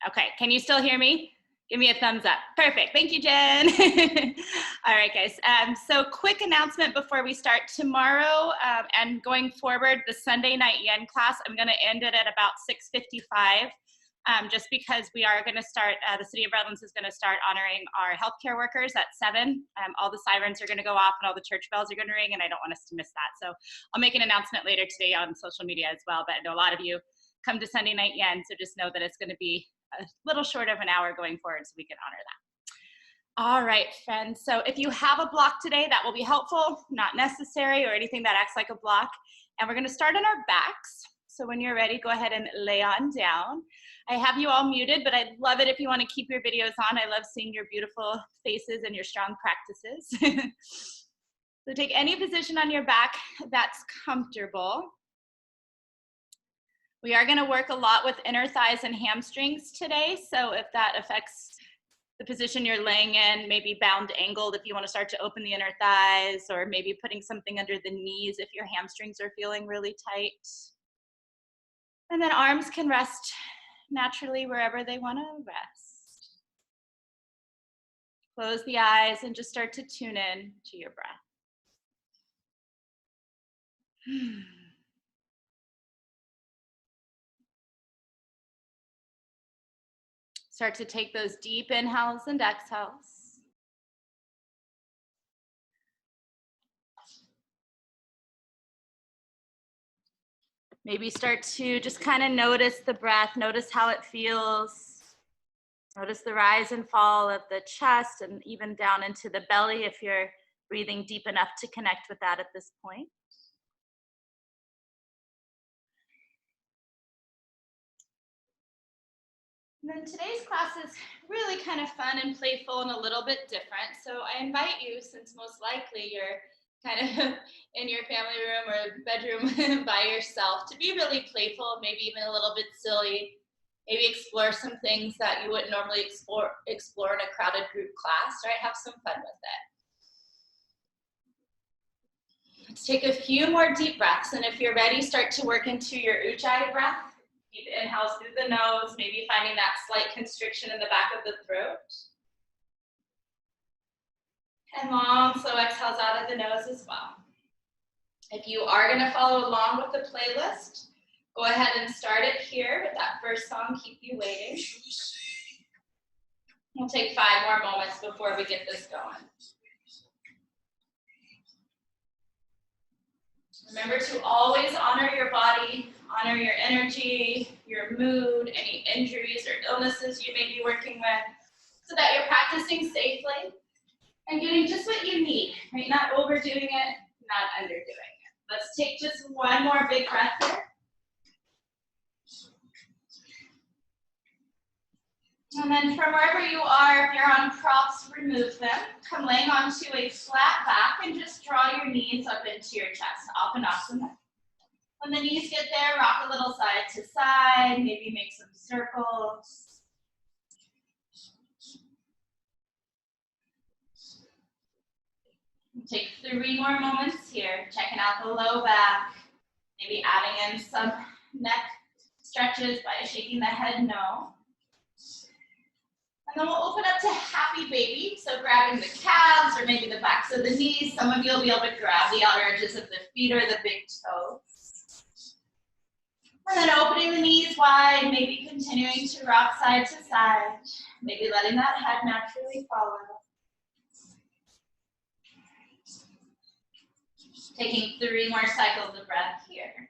Okay, can you still hear me? Give me a thumbs up. Perfect, thank you, Jen. All right, guys, so quick announcement before we start. Tomorrow and going forward, the Sunday night yen class, I'm gonna end it at about 6:55, just because we are gonna start, the City of Redlands is gonna start honoring our healthcare workers at 7. All the sirens are gonna go off and all the church bells are gonna ring, and I don't want us to miss that. So I'll make an announcement later today on social media as well, but I know a lot of you come to Sunday night yen, so just know that it's gonna be a little short of an hour going forward so we can honor that. All right, friends, so if you have a block today, that will be helpful, not necessary or anything that acts like a block. And we're gonna start on our backs. So when you're ready, go ahead and lay on down. I have you all muted, but I'd love it if you wanna keep your videos on. I love seeing your beautiful faces and your strong practices. So take any position on your back that's comfortable. We are going to work a lot with inner thighs and hamstrings today, so if that affects the position you're laying in, maybe bound angled if you want to start to open the inner thighs, or maybe putting something under the knees if your hamstrings are feeling really tight. And then arms can rest naturally wherever they want to rest. Close the eyes and just start to tune in to your breath. Start to take those deep inhales and exhales. Maybe start to just kind of notice the breath, notice how it feels. Notice the rise and fall of the chest and even down into the belly if you're breathing deep enough to connect with that at this point. And then today's class is really kind of fun and playful and a little bit different. So I invite you, since most likely you're kind of in your family room or bedroom by yourself, to be really playful, maybe even a little bit silly. Maybe explore some things that you wouldn't normally explore in a crowded group class, right? Have some fun with it. Let's take a few more deep breaths, and if you're ready, start to work into your Ujjayi breath. Deep inhales through the nose, maybe finding that slight constriction in the back of the throat. And long, slow exhales out of the nose as well. If you are going to follow along with the playlist, go ahead and start it here with that first song, Keep You Waiting. We'll take 5 more moments before we get this going. Remember to always honor your body, honor your energy, your mood, any injuries or illnesses you may be working with, so that you're practicing safely and getting just what you need, right? Not overdoing it, not underdoing it. Let's take just one more big breath here. And then from wherever you are, if you're on props, remove them. Come laying onto a flat back and just draw your knees up into your chest, Apanasana. When the knees get there, rock a little side to side, maybe make some circles. Take 3 more moments here, checking out the low back, maybe adding in some neck stretches by shaking the head no. And then we'll open up to happy baby. So grabbing the calves or maybe the backs of the knees. Some of you will be able to grab the outer edges of the feet or the big toes. And then opening the knees wide, maybe continuing to rock side to side. Maybe letting that head naturally follow. Taking 3 more cycles of breath here.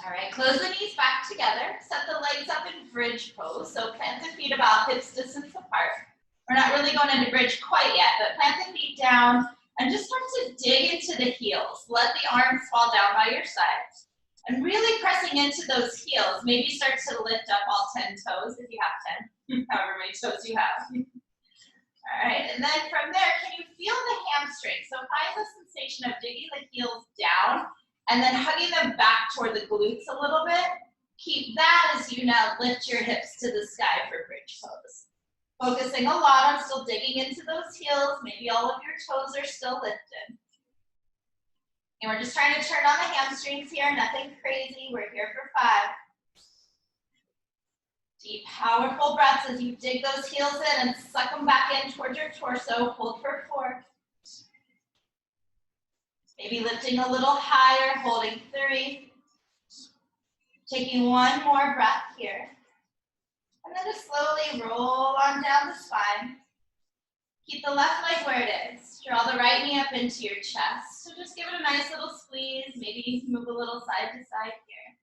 All right, close the knees back together. Set the legs up in bridge pose. So plant the feet about hips distance apart. We're not really going into bridge quite yet, but plant the feet down and just start to dig into the heels. Let the arms fall down by your sides. And really pressing into those heels. Maybe start to lift up all 10 toes if you have 10, however many toes you have. All right, and then from there, can you feel the hamstring? So find the sensation of digging the heels down and then hugging them back toward the glutes a little bit. Keep that as you now lift your hips to the sky for bridge pose. Focusing a lot on still digging into those heels. Maybe all of your toes are still lifted. And we're just trying to turn on the hamstrings here, nothing crazy. We're here for 5. Deep, powerful breaths as you dig those heels in and suck them back in towards your torso. Hold for 4. Maybe lifting a little higher, holding 3. Taking one more breath here. And then just slowly roll on down the spine. Keep the left leg where it is. Draw the right knee up into your chest. So just give it a nice little squeeze. Maybe move a little side to side here.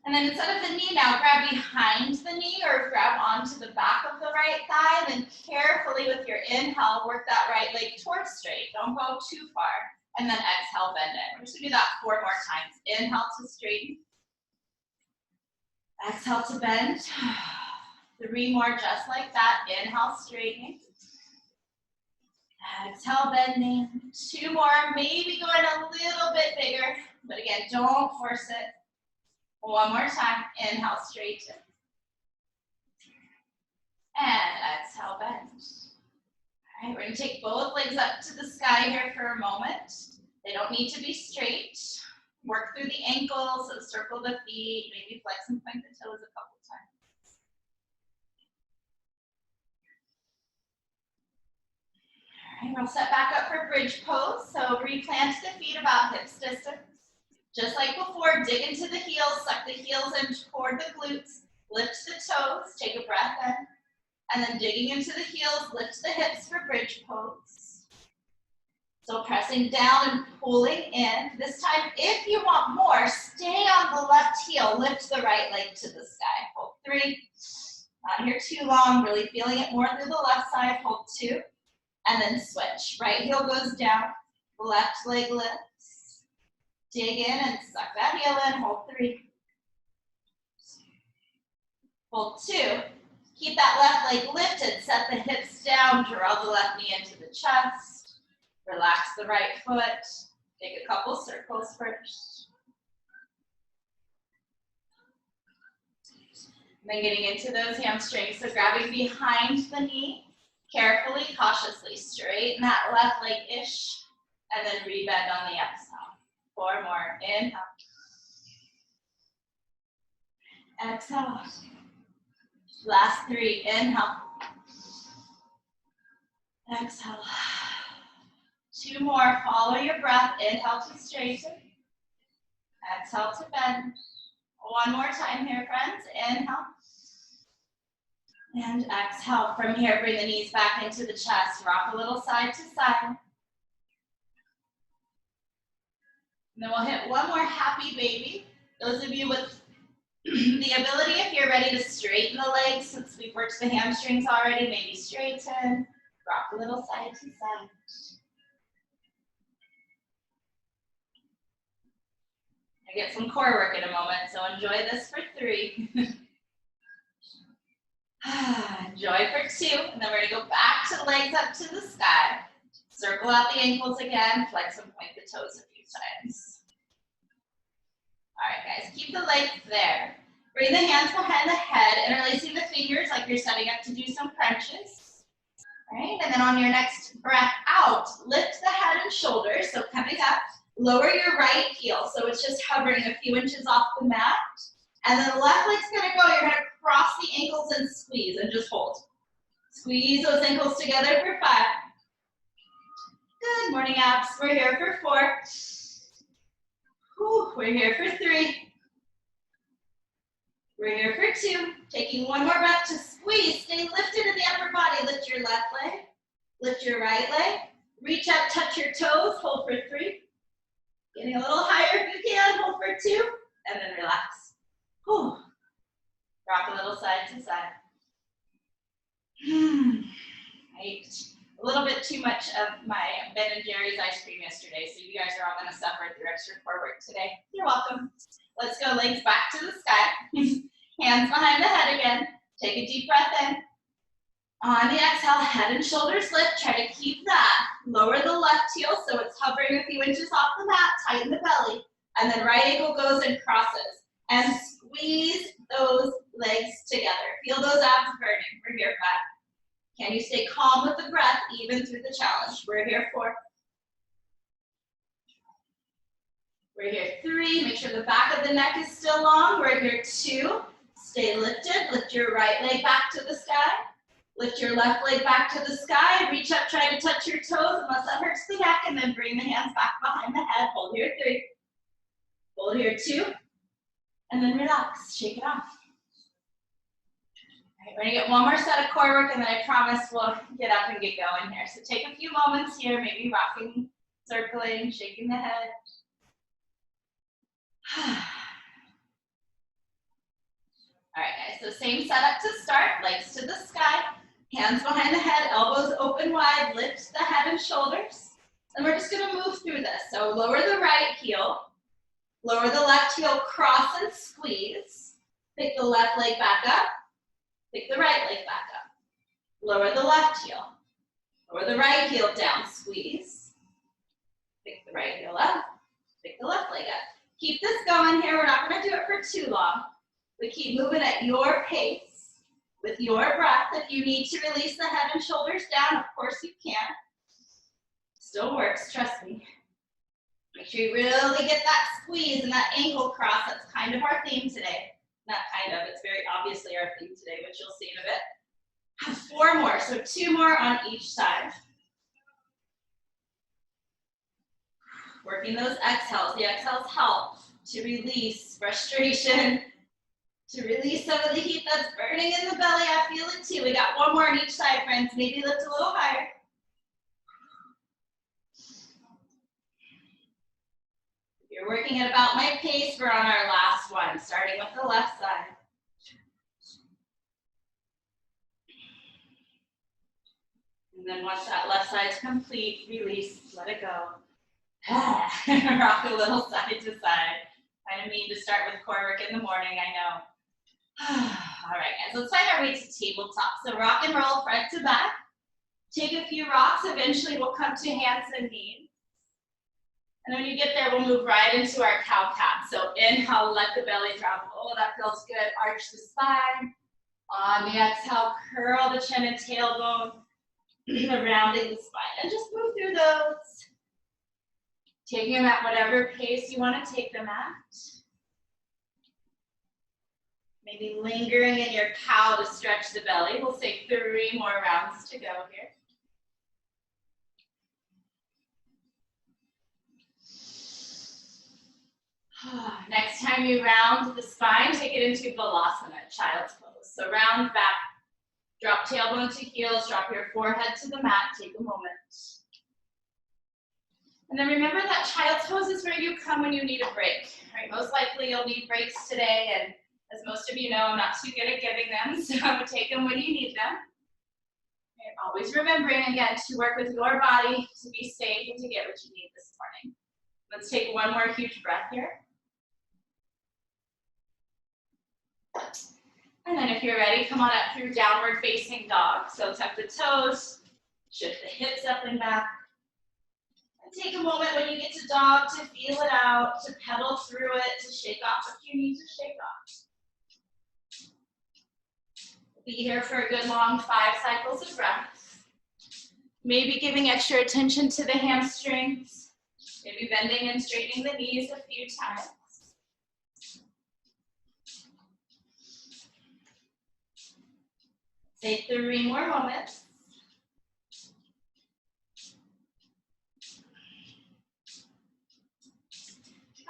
And then instead of the knee now, grab behind the knee or grab onto the back of the right thigh. And then carefully with your inhale, work that right leg towards straight. Don't go too far. And then exhale, bend it. We're just gonna do that 4 more times. Inhale to straighten. Exhale to bend. 3 more just like that. Inhale, straightening. Exhale, bending. 2 more, maybe going a little bit bigger. But again, don't force it. 1 more time. Inhale, straighten. And exhale, bend. All right, we're going to take both legs up to the sky here for a moment. They don't need to be straight. Work through the ankles, so circle the feet, maybe flex and point the toes a couple times. All right, we'll set back up for bridge pose. So replant the feet about hips distance. Just like before, dig into the heels, suck the heels in toward the glutes, lift the toes, take a breath in, and then digging into the heels, lift the hips for bridge pose. So pressing down and pulling in. This time, if you want more, stay on the left heel, lift the right leg to the sky. Hold 3, not here too long, really feeling it more through the left side. Hold 2, and then switch. Right heel goes down, left leg lifts. Dig in and suck that heel in, hold 3. Hold 2. Keep that left leg lifted, set the hips down, draw the left knee into the chest. Relax the right foot. Take a couple circles first. And then getting into those hamstrings, so grabbing behind the knee, carefully, cautiously straighten that left leg-ish, and then rebend on the exhale. 4 more. Inhale. Exhale. Last 3. Inhale. Exhale. 2 more. Follow your breath. Inhale to straighten. Exhale to bend. 1 more time here, friends. Inhale. And exhale. From here, bring the knees back into the chest. Rock a little side to side. And then we'll hit 1 more happy baby. Those of you with the ability, if you're ready to straighten the legs, since we've worked the hamstrings already, maybe straighten. Rock a little side to side. I get some core work in a moment, so enjoy this for 3. Enjoy for 2, and then we're gonna go back to the legs up to the sky. Circle out the ankles again, flex and point the toes a few times. All right, guys, keep the legs there. Bring the hands behind the head, interlacing the fingers like you're setting up to do some crunches. All right, and then on your next breath out, lift the head and shoulders, so coming up. Lower your right heel, so it's just hovering a few inches off the mat. And then the left leg's gonna go, you're gonna cross the ankles and squeeze and just hold. Squeeze those ankles together for 5. Good morning, abs. We're here for 4. Whew, we're here for 3. We're here for 2. Taking 1 more breath to squeeze. Stay lifted in the upper body. Lift your left leg, lift your right leg. Reach up, touch your toes, hold for 3. Getting a little higher if you can, hold for 2, and then relax. Whew. Rock a little side to side. I ate a little bit too much of my Ben & Jerry's ice cream yesterday, so you guys are all gonna suffer through extra core work today. You're welcome. Let's go, legs back to the sky. Hands behind the head again. Take a deep breath in. On the exhale, head and shoulders lift. Try to keep that. Lower the left heel so it's hovering a few inches off the mat. Tighten the belly. And then right ankle goes and crosses. And squeeze those legs together. Feel those abs burning. We're here, 5. Can you stay calm with the breath even through the challenge? We're here 4. We're here 3. Make sure the back of the neck is still long. We're here 2. Stay lifted. Lift your right leg back to the sky. Lift your left leg back to the sky. Reach up, try to touch your toes unless that hurts the neck, and then bring the hands back behind the head. Hold here 3. Hold here 2. And then relax. Shake it off. All right, we're going to get one more set of core work, and then I promise we'll get up and get going here. So take a few moments here, maybe rocking, circling, shaking the head. All right, guys, so same setup to start, legs to the sky, hands behind the head, elbows open wide, lift the head and shoulders. And we're just gonna move through this. So lower the right heel, lower the left heel, cross and squeeze. Pick the left leg back up, pick the right leg back up. Lower the left heel, lower the right heel down, squeeze. Pick the right heel up, pick the left leg up. Keep this going here, we're not gonna do it for too long. But keep moving at your pace, with your breath. If you need to release the head and shoulders down, of course you can. Still works, trust me. Make sure you really get that squeeze and that ankle cross. That's kind of our theme today. Not kind of, it's very obviously our theme today, which you'll see in a bit. Have 4 more, so 2 more on each side. Working those exhales. The exhales help to release frustration, to release some of the heat that's burning in the belly. I feel it too. We got 1 more on each side, friends. Maybe lift a little higher. If you're working at about my pace, we're on our last one, starting with the left side. And then once that left side's complete, release, let it go. Rock a little side to side. Kind of mean to start with core work in the morning, I know. All right, guys, let's find our way to tabletop. So rock and roll front to back. Take a few rocks. Eventually, we'll come to hands and knees. And when you get there, we'll move right into our cow cat. So inhale, let the belly drop. Oh, that feels good. Arch the spine. On the exhale, curl the chin and tailbone, rounding the spine. And just move through those. Taking them at whatever pace you want to take them at. Maybe lingering in your cow to stretch the belly. We'll take 3 more rounds to go here. Next time you round the spine, take it into Balasana, child's pose. So round back, drop tailbone to heels, drop your forehead to the mat, take a moment. And then remember that child's pose is where you come when you need a break. Right? Most likely you'll need breaks today, and as most of you know, I'm not too good at giving them, so take them when you need them. And always remembering, again, to work with your body to be safe and to get what you need this morning. Let's take 1 more huge breath here. And then if you're ready, come on up through downward facing dog. So tuck the toes, shift the hips up and back. And take a moment when you get to dog to feel it out, to pedal through it, to shake off what you need to shake off. Be here for a good long 5 cycles of breath. Maybe giving extra attention to the hamstrings. Maybe bending and straightening the knees a few times. Say 3 more moments.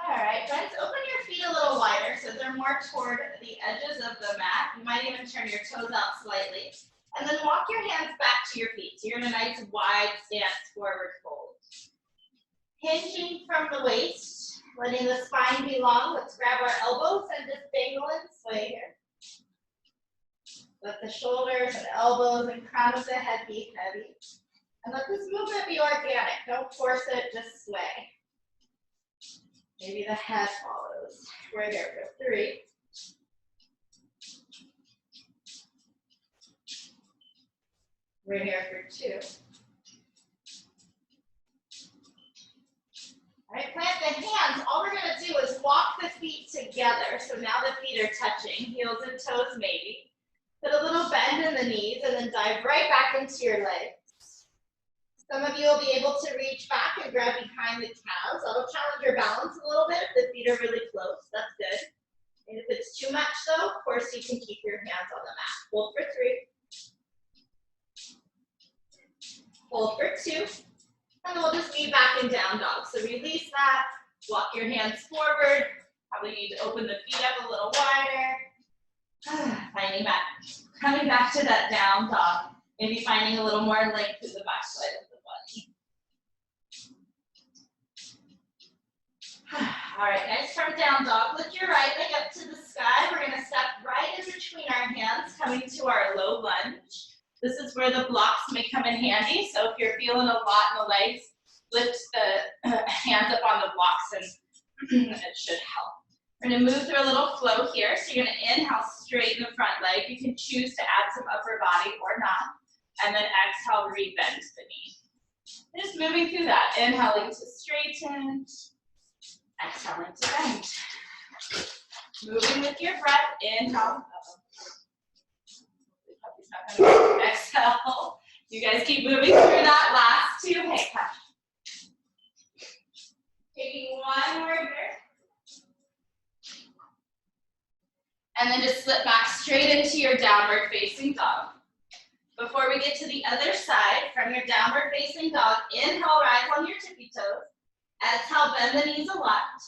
All right, friends, open your feet a little wider so they're more toward the edges of the mat. You might even turn your toes out slightly. And then walk your hands back to your feet. So you're in a nice wide stance forward fold. Hinging from the waist, letting the spine be long. Let's grab our elbows and just dangle and sway here. Let the shoulders and elbows and crown of the head be heavy. And let this movement be organic. Don't force it, just sway. Maybe the head follows. We're here for 3. We're here for 2. All right, plant the hands. All we're gonna do is walk the feet together. So now the feet are touching, heels and toes maybe. Put a little bend in the knees and then dive right back into your legs. Some of you will be able to reach back and grab behind the calves. That'll challenge your balance a little bit if the feet are really close. That's good. And if it's too much though, of course you can keep your hands on the mat. Hold for 3. Hold for 2. And then we'll just be back in down dog. So release that, walk your hands forward. Probably need to open the feet up a little wider. Coming back to that down dog. Maybe finding a little more length in the back side of the body. All right, guys, from down dog, lift your right leg up to the sky. We're gonna step right in between our hands, coming to our low lunge. This is where the blocks may come in handy. So if you're feeling a lot in the legs, lift the hands up on the blocks and it should help. We're gonna move through a little flow here. So you're gonna inhale, straighten the front leg. You can choose to add some upper body or not. And then exhale, rebend the knee. Just moving through that. Inhaling to straighten, exhaling to bend. Moving with your breath, inhale. Exhale. You guys keep moving through that. Last 2. Hey, taking one more here. And then just slip back straight into your downward facing dog. Before we get to the other side, from your downward facing dog, inhale, rise on your tippy toes. Exhale, bend the knees a lot.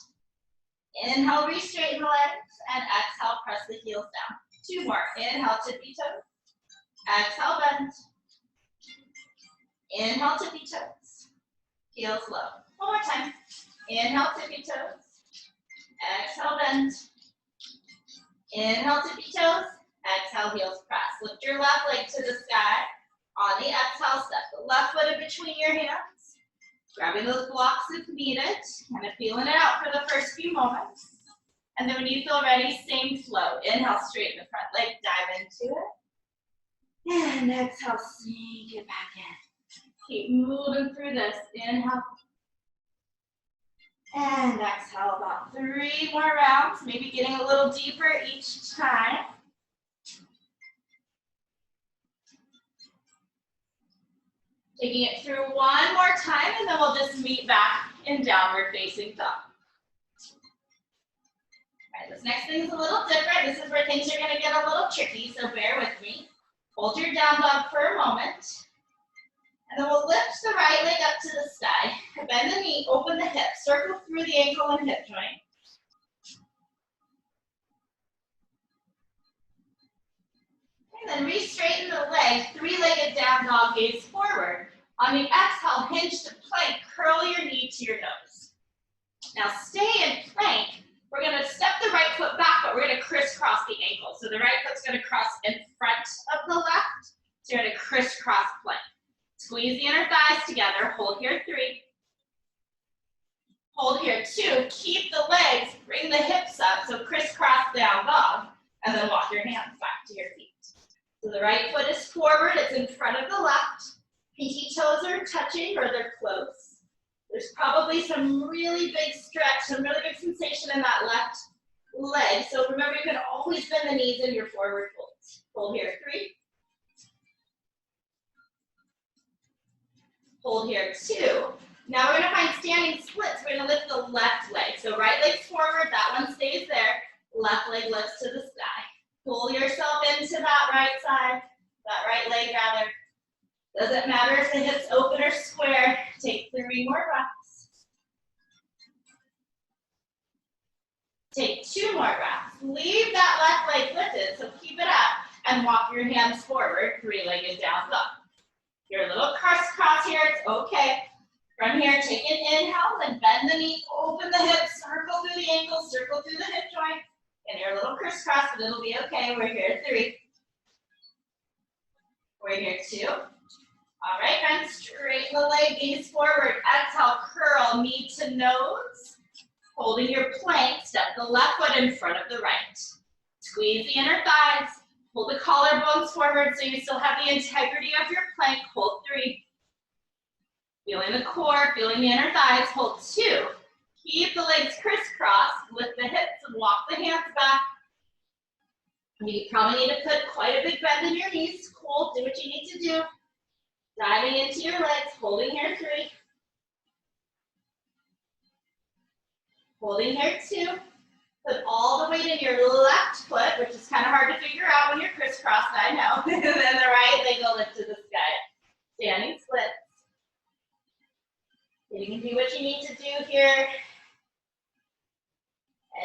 Inhale, re-straighten the legs. And exhale, press the heels down. 2 more. Inhale, tippy toes. Exhale, bend. Inhale, tippy toes. Heels low. One more time. Inhale, tippy toes. Exhale, bend. Inhale, tippy toes. Exhale, heels press. Lift your left leg to the sky. On the exhale, step the left foot in between your hands. Grabbing those blocks if needed. Kind of feeling it out for the first few moments. And then when you feel ready, same flow. Inhale, straighten the front leg, dive into it. And exhale, sink it back in. Keep moving through this. Inhale. And exhale, about 3 more rounds. Maybe getting a little deeper each time. Taking it through one more time, and then we'll just meet back in downward facing dog. All right, this next thing is a little different. This is where things are gonna get a little tricky, so bear with me. Hold your down dog for a moment. And then we'll lift the right leg up to the sky. Bend the knee, open the hip, circle through the ankle and hip joint. And then re-straighten the leg, 3-legged down dog, gaze forward. On the exhale, hinge to plank, curl your knee to your nose. Now stay in plank. We're gonna step the right foot back, but we're gonna crisscross the ankle. So the right foot's gonna cross in front of the left. So you're gonna crisscross plank. Squeeze the inner thighs together, hold here 3. Hold here 2, keep the legs, bring the hips up, so crisscross down dog, and then walk your hands back to your feet. So the right foot is forward, it's in front of the left. Pinky toes are touching or they're close. There's probably some really big stretch, some really big sensation in that left leg. So remember, you can always bend the knees in your forward folds. Hold here 3. Hold here 2. Now we're gonna find standing splits. We're gonna lift the left leg. So right leg's forward, that one stays there. Left leg lifts to the sky. Pull yourself into that right side, that right leg rather. Doesn't matter if the hips open or square. Take 3 more breaths. Take 2 more breaths. Leave that left leg lifted, so keep it up and walk your hands forward, 3-legged down dog. You're a little crisscross here, it's okay. From here, take an inhale, then bend the knee, open the hips, circle through the ankle, circle through the hip joint. And you're a little crisscross, but it'll be okay. We're here 3. We're here 2. All right, friends, straighten the leg, gaze forward. Exhale, curl, knee to nose. Holding your plank, step the left foot in front of the right. Squeeze the inner thighs. Pull the collarbones forward so you still have the integrity of your plank. Hold 3. Feeling the core, feeling the inner thighs. Hold 2. Keep the legs crisscrossed. Lift the hips and walk the hands back. You probably need to put quite a big bend in your knees. Cool, do what you need to do. Diving into your legs, holding here 3. Holding here 2. Put all the weight in your left foot, which is kind of hard to figure out when you're crisscrossed, I know. And then the right leg will lift to the sky. Standing splits. You can do what you need to do here.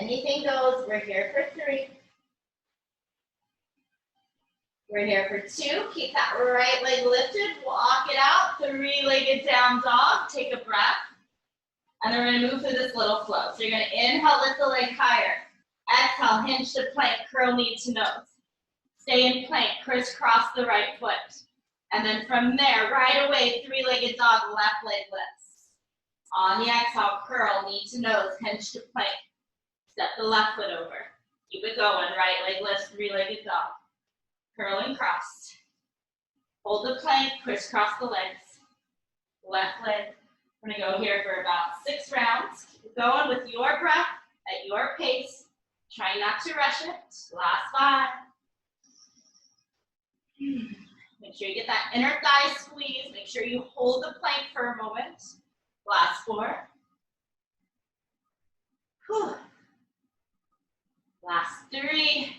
Anything goes. We're here for 3. We're here for 2. Keep that right leg lifted. Walk it out. 3-legged down dog. Take a breath. And then we're going to move through this little flow. So you're going to inhale, lift the leg higher. Exhale, hinge to plank, curl knee to nose. Stay in plank, crisscross the right foot. And then from there, right away, 3-legged dog, left leg lifts. On the exhale, curl, knee to nose, hinge to plank. Step the left foot over. Keep it going, right leg lifts, 3-legged dog. Curl and cross. Hold the plank, crisscross the legs. Left leg. We're gonna go here for about 6 rounds. Keep going with your breath at your pace. Try not to rush it. Last 5. Make sure you get that inner thigh squeeze. Make sure you hold the plank for a moment. Last 4. Whew. Last 3.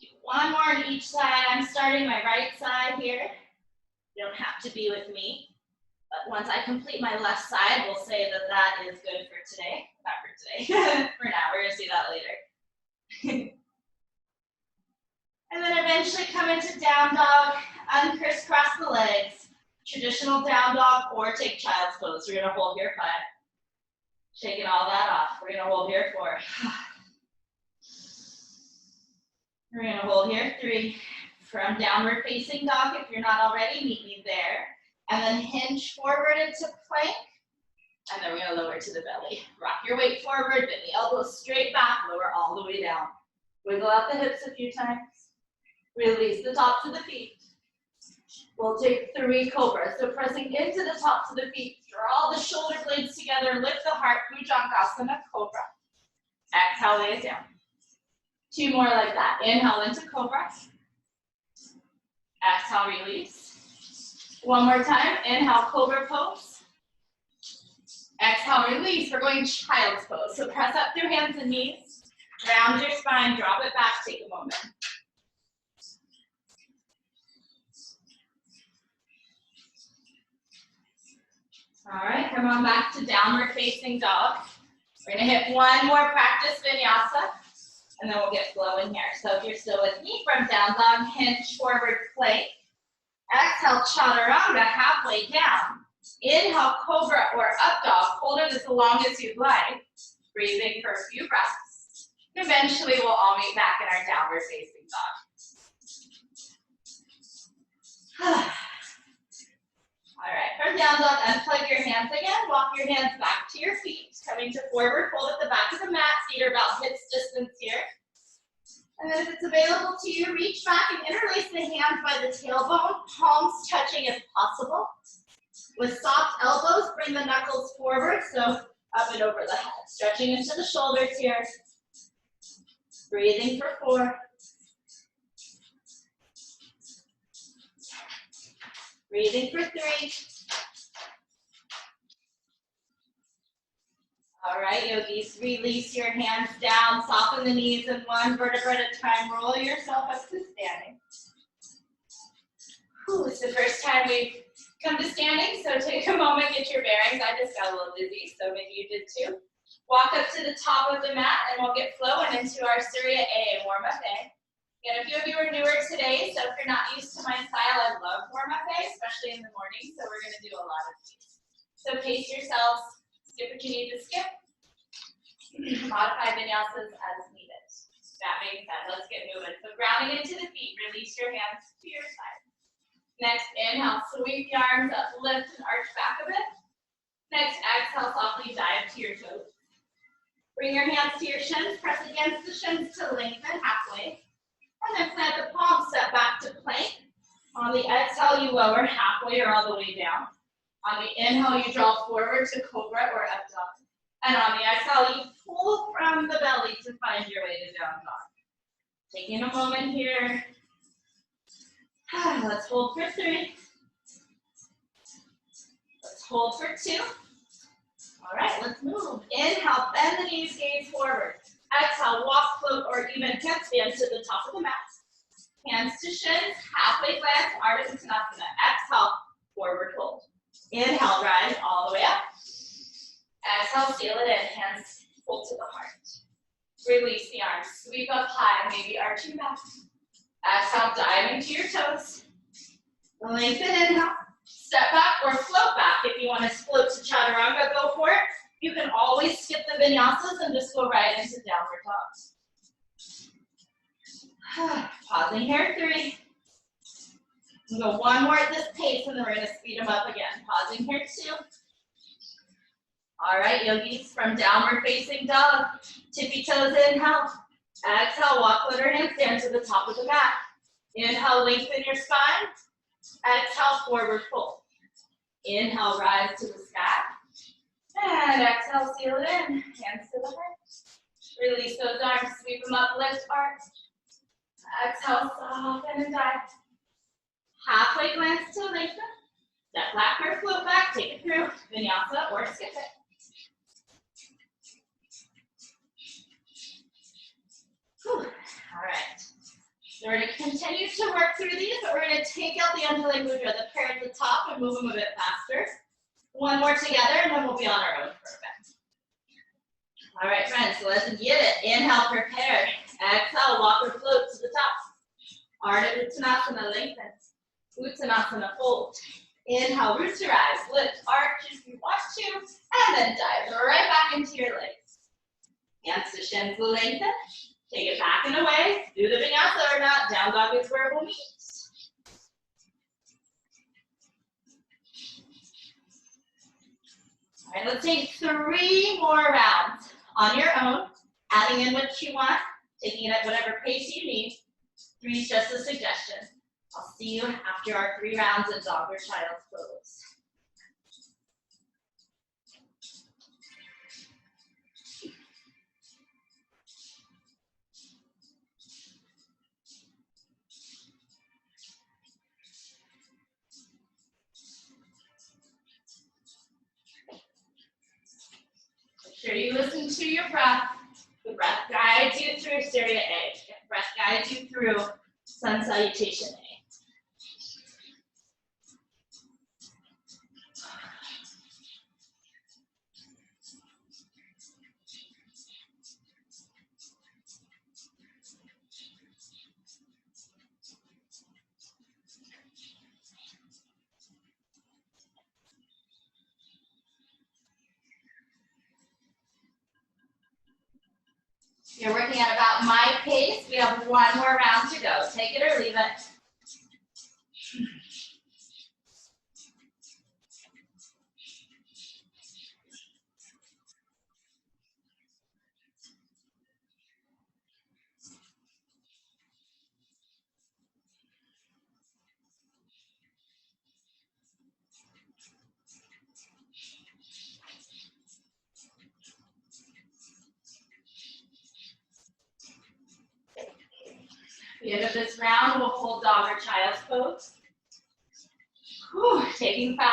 Do 1 more on each side. I'm starting my right side here. You don't have to be with me. But once I complete my left side, we'll say that that is good for today. Not for today. For now, we're gonna see that later. And then eventually come into down dog, uncrisscross the legs, traditional down dog, or take child's pose. We're gonna hold here 5. Shaking all that off. We're gonna hold here 4. We're gonna hold here 3. From downward facing dog, if you're not already, meet me there. And then hinge forward into plank. And then we're gonna lower to the belly. Rock your weight forward, bend the elbows straight back, lower all the way down. Wiggle out the hips a few times. Release the tops of the feet. We'll take 3 cobras. So pressing into the tops of the feet, draw the shoulder blades together, lift the heart, Bhujangasana, cobra. Exhale, lay it down. 2 more like that. Inhale into cobra. Exhale, release. 1 more time. Inhale, cobra pose. Exhale, release. We're going child's pose. So press up through hands and knees. Round your spine, drop it back, take a moment. All right, come on back to downward facing dog. We're gonna hit 1 more practice vinyasa, and then we'll get flowing here. So if you're still with me, from down dog, hinge forward plank. Exhale, chaturanga, halfway down. Inhale, cobra or up dog. Hold it as long as you'd like. Breathing for a few breaths. And eventually, we'll all meet back in our downward facing dog. All right, from down dog, unplug your hands again. Walk your hands back to your feet. Coming to forward fold at the back of the mat. Feet are about hips distance here. And then if it's available to you, reach back and interlace the hands by the tailbone, palms touching if possible. With soft elbows, bring the knuckles forward, so up and over the head. Stretching into the shoulders here. Breathing for 4. Breathing for 3. All right, yogis, release your hands down, soften the knees in 1 vertebra at a time, roll yourself up to standing. Whew, it's the first time we've come to standing, so take a moment, get your bearings. I just got a little dizzy, so maybe you did too. Walk up to the top of the mat, and we'll get flowing into our Surya A, warm-up A. And a few of you are newer today, so if you're not used to my style, I love warm-up A, especially in the morning, so we're gonna do a lot of these. So pace yourselves. Skip what you need to skip. Modify vinyasas as needed. That being said, let's get moving. So grounding into the feet, release your hands to your side. Next, inhale, sweep the arms up, lift and arch back a bit. Next, exhale, softly dive to your toes. Bring your hands to your shins, press against the shins to lengthen halfway. And then plant the palms, step back to plank. On the exhale, you lower halfway or all the way down. On the inhale, you draw forward to cobra or up dog. And on the exhale, you pull from the belly to find your way to down dog. Taking a moment here. Let's hold for 3. Let's hold for 2. All right, let's move. Inhale, bend the knees, gaze forward. Exhale, walk, float, or even handstand to the top of the mat. Hands to shins, halfway glance, Ardha Uttanasana. Exhale, forward fold. Inhale, rise all the way up. Exhale, seal it in, hands pull to the heart. Release the arms, sweep up high, maybe arching back. Exhale, dive into your toes. Lengthen, inhale. Step back or float back. If you want to float to chaturanga, go for it. You can always skip the vinyasas and just go right into downward dog. Pausing here, 3. We'll go one more at this pace and then we're going to speed them up again. Pausing here, 2. All right, yogis, from downward facing dog, tippy toes, inhale. Exhale, walk, float, or handstand to the top of the mat. Inhale, lengthen your spine. Exhale, forward fold. Inhale, rise to the sky. And exhale, seal it in. Hands to the heart. Release those arms, sweep them up, lift, arch. Exhale, soften and dive. Halfway glance to lengthen. Step back or float back, take it through. Vinyasa or skip it. Whew. All right. So we're going to continue to work through these, but we're going to take out the undulating mudra, the pair at the top, and move them a bit faster. One more together, and then we'll be on our own for a bit. All right, friends, so let's get it. Inhale, prepare. Exhale, walk or float to the top. Ardha Uttanasana, lengthen. Uttanasana, fold. Inhale, root to rise. Lift, arch if you want to, and then dive right back into your legs. Hands to shins, lengthen. Take it back and away. Do the vinyasa or not. Down dog is where we'll meet. All right, let's take 3 more rounds on your own, adding in what you want, taking it at whatever pace you need. 3 is just a suggestion. I'll see you after our 3 rounds of dog or child's pose. Make sure you listen to your breath. The breath guides you through Surya A. The breath guides you through Sun Salutation A. You're working at about my pace. We have 1 more round to go. Take it or leave it. At the end of this round, we'll hold dog or child's pose. Whew, taking 5.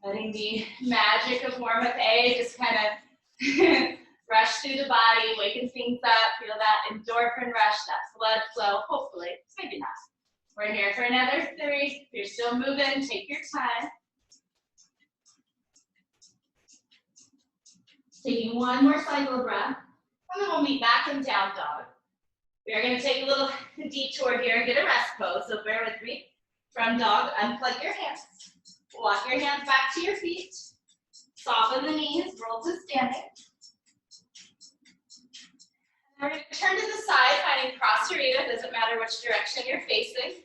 Letting the magic of warm-up A just kind of rush through the body, waking things up, feel that endorphin rush, that blood flow, hopefully, maybe not. We're here for another 3. If you're still moving, take your time. Taking 1 more cycle of breath, and then we'll meet back in down dog. We're going to take a little detour here and get a rest pose, so bear with me. From dog, unplug your hands. Walk your hands back to your feet. Soften the knees, roll to standing. We're going to turn to the side, finding Prasarita. Doesn't matter which direction you're facing.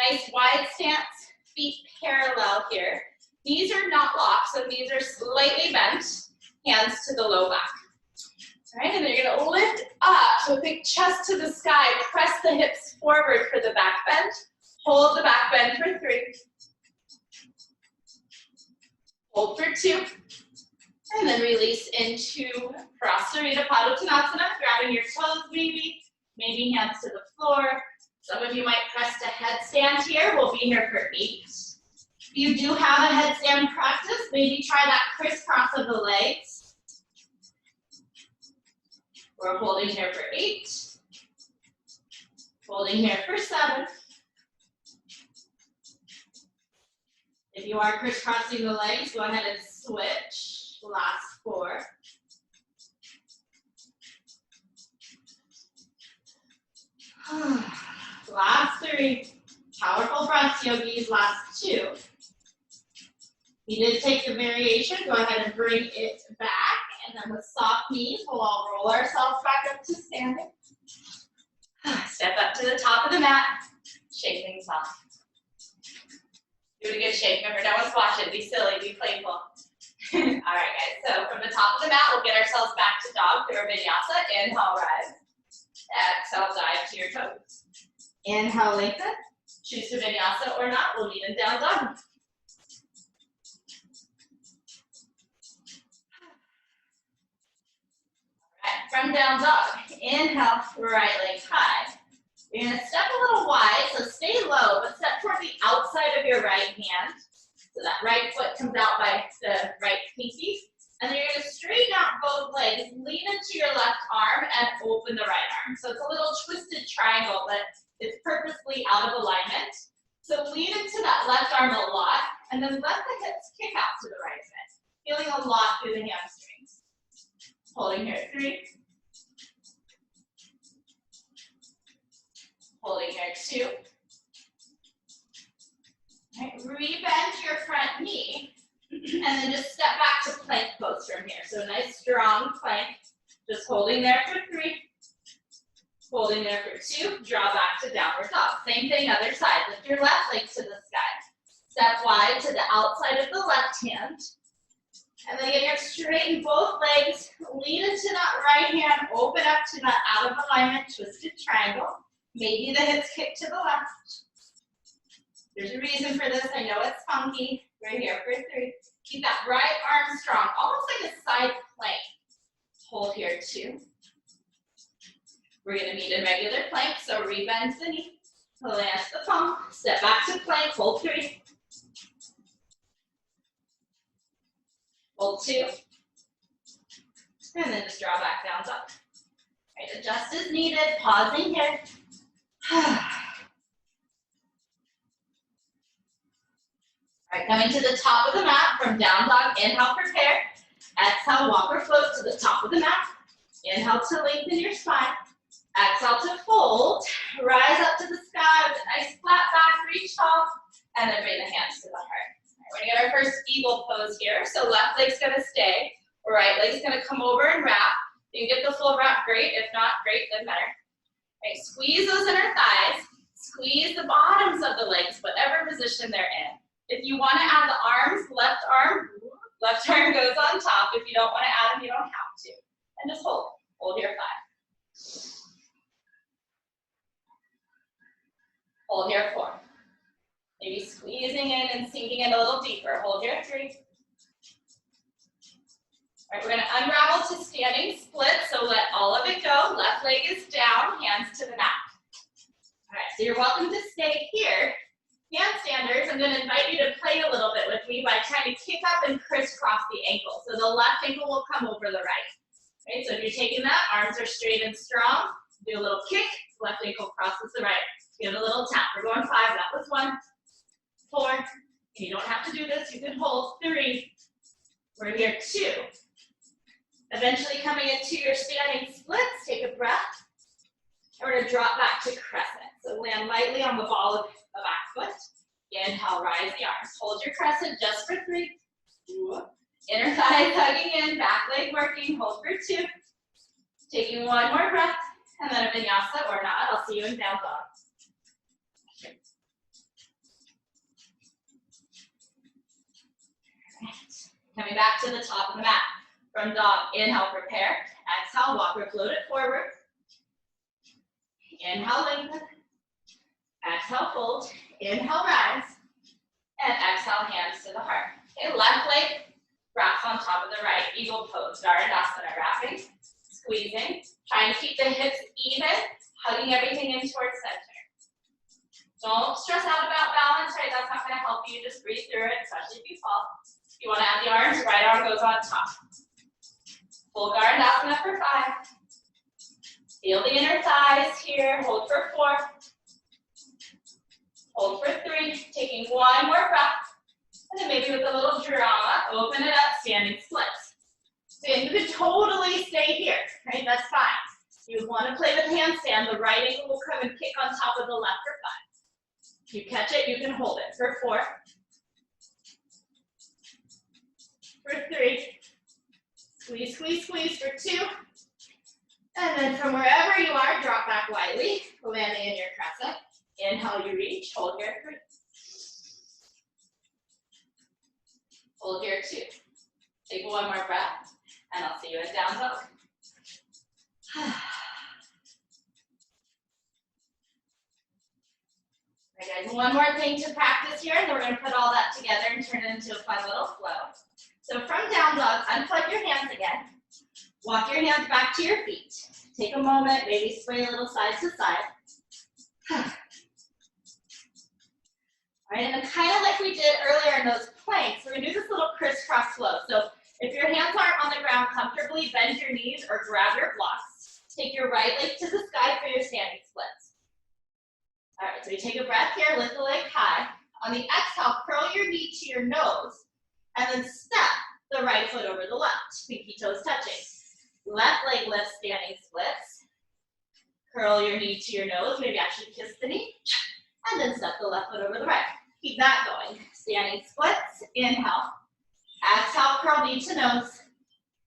Nice wide stance, feet parallel here. Knees are not locked, so knees are slightly bent. Hands to the low back. All right, and then you're going to lift up with big chest to the sky. Press the hips forward for the back bend. Hold the back bend for 3. Hold for 2. And then release into Prasarita Padottanasana, grabbing your toes maybe. maybe hands to the floor. Some of you might press to headstand here. We'll be here for 8. If you do have a headstand practice, maybe try that crisscross of the legs. We're holding here for 8. Holding here for 7. If you are crisscrossing the legs, go ahead and switch. Last 4. Last 3. Powerful breaths, yogis. Last 2. You did take the variation. Go ahead and bring it back. And then with soft knees, we'll all roll ourselves back up to standing. Step up to the top of the mat. Shake things off. Do a good shake. Remember, no one's watching. Be silly. Be playful. All right, guys. So from the top of the mat, we'll get ourselves back to dog through our vinyasa. Inhale, rise. Exhale, dive to your toes. Inhale, lengthen. Choose to vinyasa or not. We'll meet in down dog. From down dog, inhale, right leg high. You're gonna step a little wide, so stay low, but step toward the outside of your right hand. So that right foot comes out by the right pinky. And then you're gonna straighten out both legs, lean into your left arm, and open the right arm. So it's a little twisted triangle, but it's purposely out of alignment. So lean into that left arm a lot, and then let the hips kick out to the right side. Feeling a lot through the hamstrings. Holding here, 3. Holding here, 2. All right, rebend your front knee, and then just step back to plank pose from here. So a nice strong plank, just holding there for 3. Holding there for 2, draw back to downward dog. Same thing, other side. Lift your left leg to the sky. Step wide to the outside of the left hand. And then again, straighten both legs, lean into that right hand, open up to that out of alignment twisted triangle. Maybe the hips kick to the left. There's a reason for this. I know it's funky. We're here for 3. Keep that right arm strong, almost like a side plank. Hold here, 2. We're gonna meet in regular plank, so rebend the knee, plant the palm, step back to plank, hold 3. Hold 2. And then just draw back down dog. Right, adjust as needed, pausing here. All right, coming to the top of the mat from down dog, inhale, prepare. Exhale, walk or float to the top of the mat. Inhale to lengthen your spine. Exhale to fold. Rise up to the sky with a nice flat back, reach tall, and then bring the hands to the heart. All right, we're gonna get our first eagle pose here. So left leg's gonna stay, right leg's gonna come over and wrap. If you get the full wrap, great. If not, great, then better. Right, squeeze those inner thighs. Squeeze the bottoms of the legs, whatever position they're in. If you want to add the arms, left arm goes on top. If you don't want to add them, you don't have to. And just hold. Hold your 5. Hold here, 4. Maybe squeezing in and sinking in a little deeper. Hold here, 3. All right, we're gonna unravel to standing split, so let all of it go. Left leg is down, hands to the mat. All right, so you're welcome to stay here. Handstanders, I'm gonna invite you to play a little bit with me by trying to kick up and crisscross the ankle. So the left ankle will come over the right. Right, so if you're taking that, arms are straight and strong. Do a little kick, left ankle crosses the right. Give it a little tap. We're going 5, that was 1, 4. And you don't have to do this, you can hold 3. We're here 2. Eventually coming into your standing splits, take a breath. And we're gonna drop back to crescent. So land lightly on the ball of the back foot. Inhale, rise the arms. Hold your crescent just for 3. Inner thighs hugging in, back leg working, hold for 2. Taking 1 more breath, and then a vinyasa or not. I'll see you in down dog. Coming back to the top of the mat. From dog, inhale, prepare. Exhale, walk or float it forward. Inhale, lengthen. Exhale, fold. Inhale, rise. And exhale, hands to the heart. Okay, left leg wraps on top of the right. Eagle pose, Dharmadasana, wrapping, squeezing. Trying to keep the hips even. Hugging everything in towards center. Don't stress out about balance, right? That's not going to help you. Just breathe through it, especially if you fall. If you want to add the arms, right arm goes on top. Full guard asana for 5. Feel the inner thighs here. Hold for 4. Hold for 3. Taking one more breath. And then maybe with a little drama, open it up, standing splits. So you can totally stay here, right? That's fine. You want to play with handstand, the right ankle will come and kick on top of the left for 5. If you catch it, you can hold it for 4. For 3. Squeeze, squeeze, squeeze for 2. And then from wherever you are, drop back lightly, landing in your crescent. Inhale, you reach, hold here 3. Hold here 2. Take one more breath, and I'll see you in down dog. All right, guys, one more thing to practice here, and then we're going to put all that together and turn it into a fun little flow. So from down dog, unplug your hands again. Walk your hands back to your feet. Take a moment, maybe sway a little side to side. All right, and then kind of like we did earlier in those planks, we're going to do this little crisscross flow. So if your hands aren't on the ground comfortably, bend your knees or grab your blocks. Take your right leg to the sky for your standing splits. All right, so you take a breath here, lift the leg high. On the exhale, curl your knee to your nose, and then step the right foot over the left, pinky toes touching. Left leg lifts, standing splits. Curl your knee to your nose, maybe actually kiss the knee, and then step the left foot over the right. Keep that going. Standing splits, inhale. Exhale, curl knee to nose,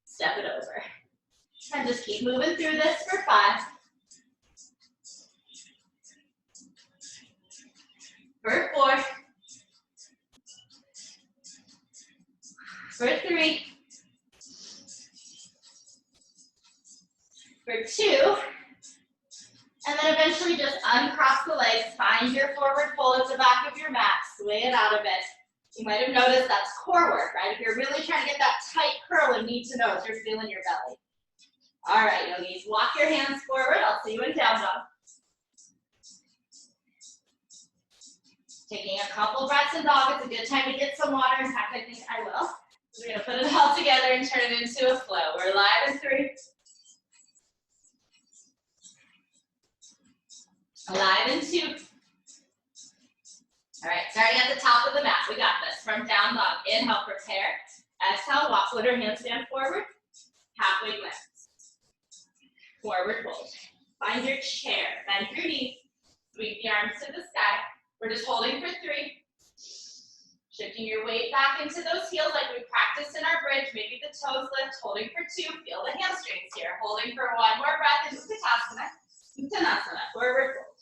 step it over. And just keep moving through this for 5. For 4. For 3. For 2. And then eventually just uncross the legs, find your forward fold at the back of your mat, sway it out a bit. You might have noticed that's core work, right? If you're really trying to get that tight curl and knee to nose, you're feeling your belly. All right, yogis, walk your hands forward. I'll see you in down dog. Taking a couple breaths in dog. It's a good time to get some water. In fact, I think I will. We're going to put it all together and turn it into a flow. We're live in 3. Alive in 2. All right, starting at the top of the mat. We got this. From down dog. Inhale, prepare. Exhale, walk foot or handstand forward. Halfway lift. Forward fold. Find your chair. Bend your knees. Sweep the arms to the sky. We're just holding for 3. Shifting your weight back into those heels like we practiced in our bridge. Maybe the toes lift. Holding for 2. Feel the hamstrings here. Holding for one more breath into Uttanasana. Uttanasana. Forward fold.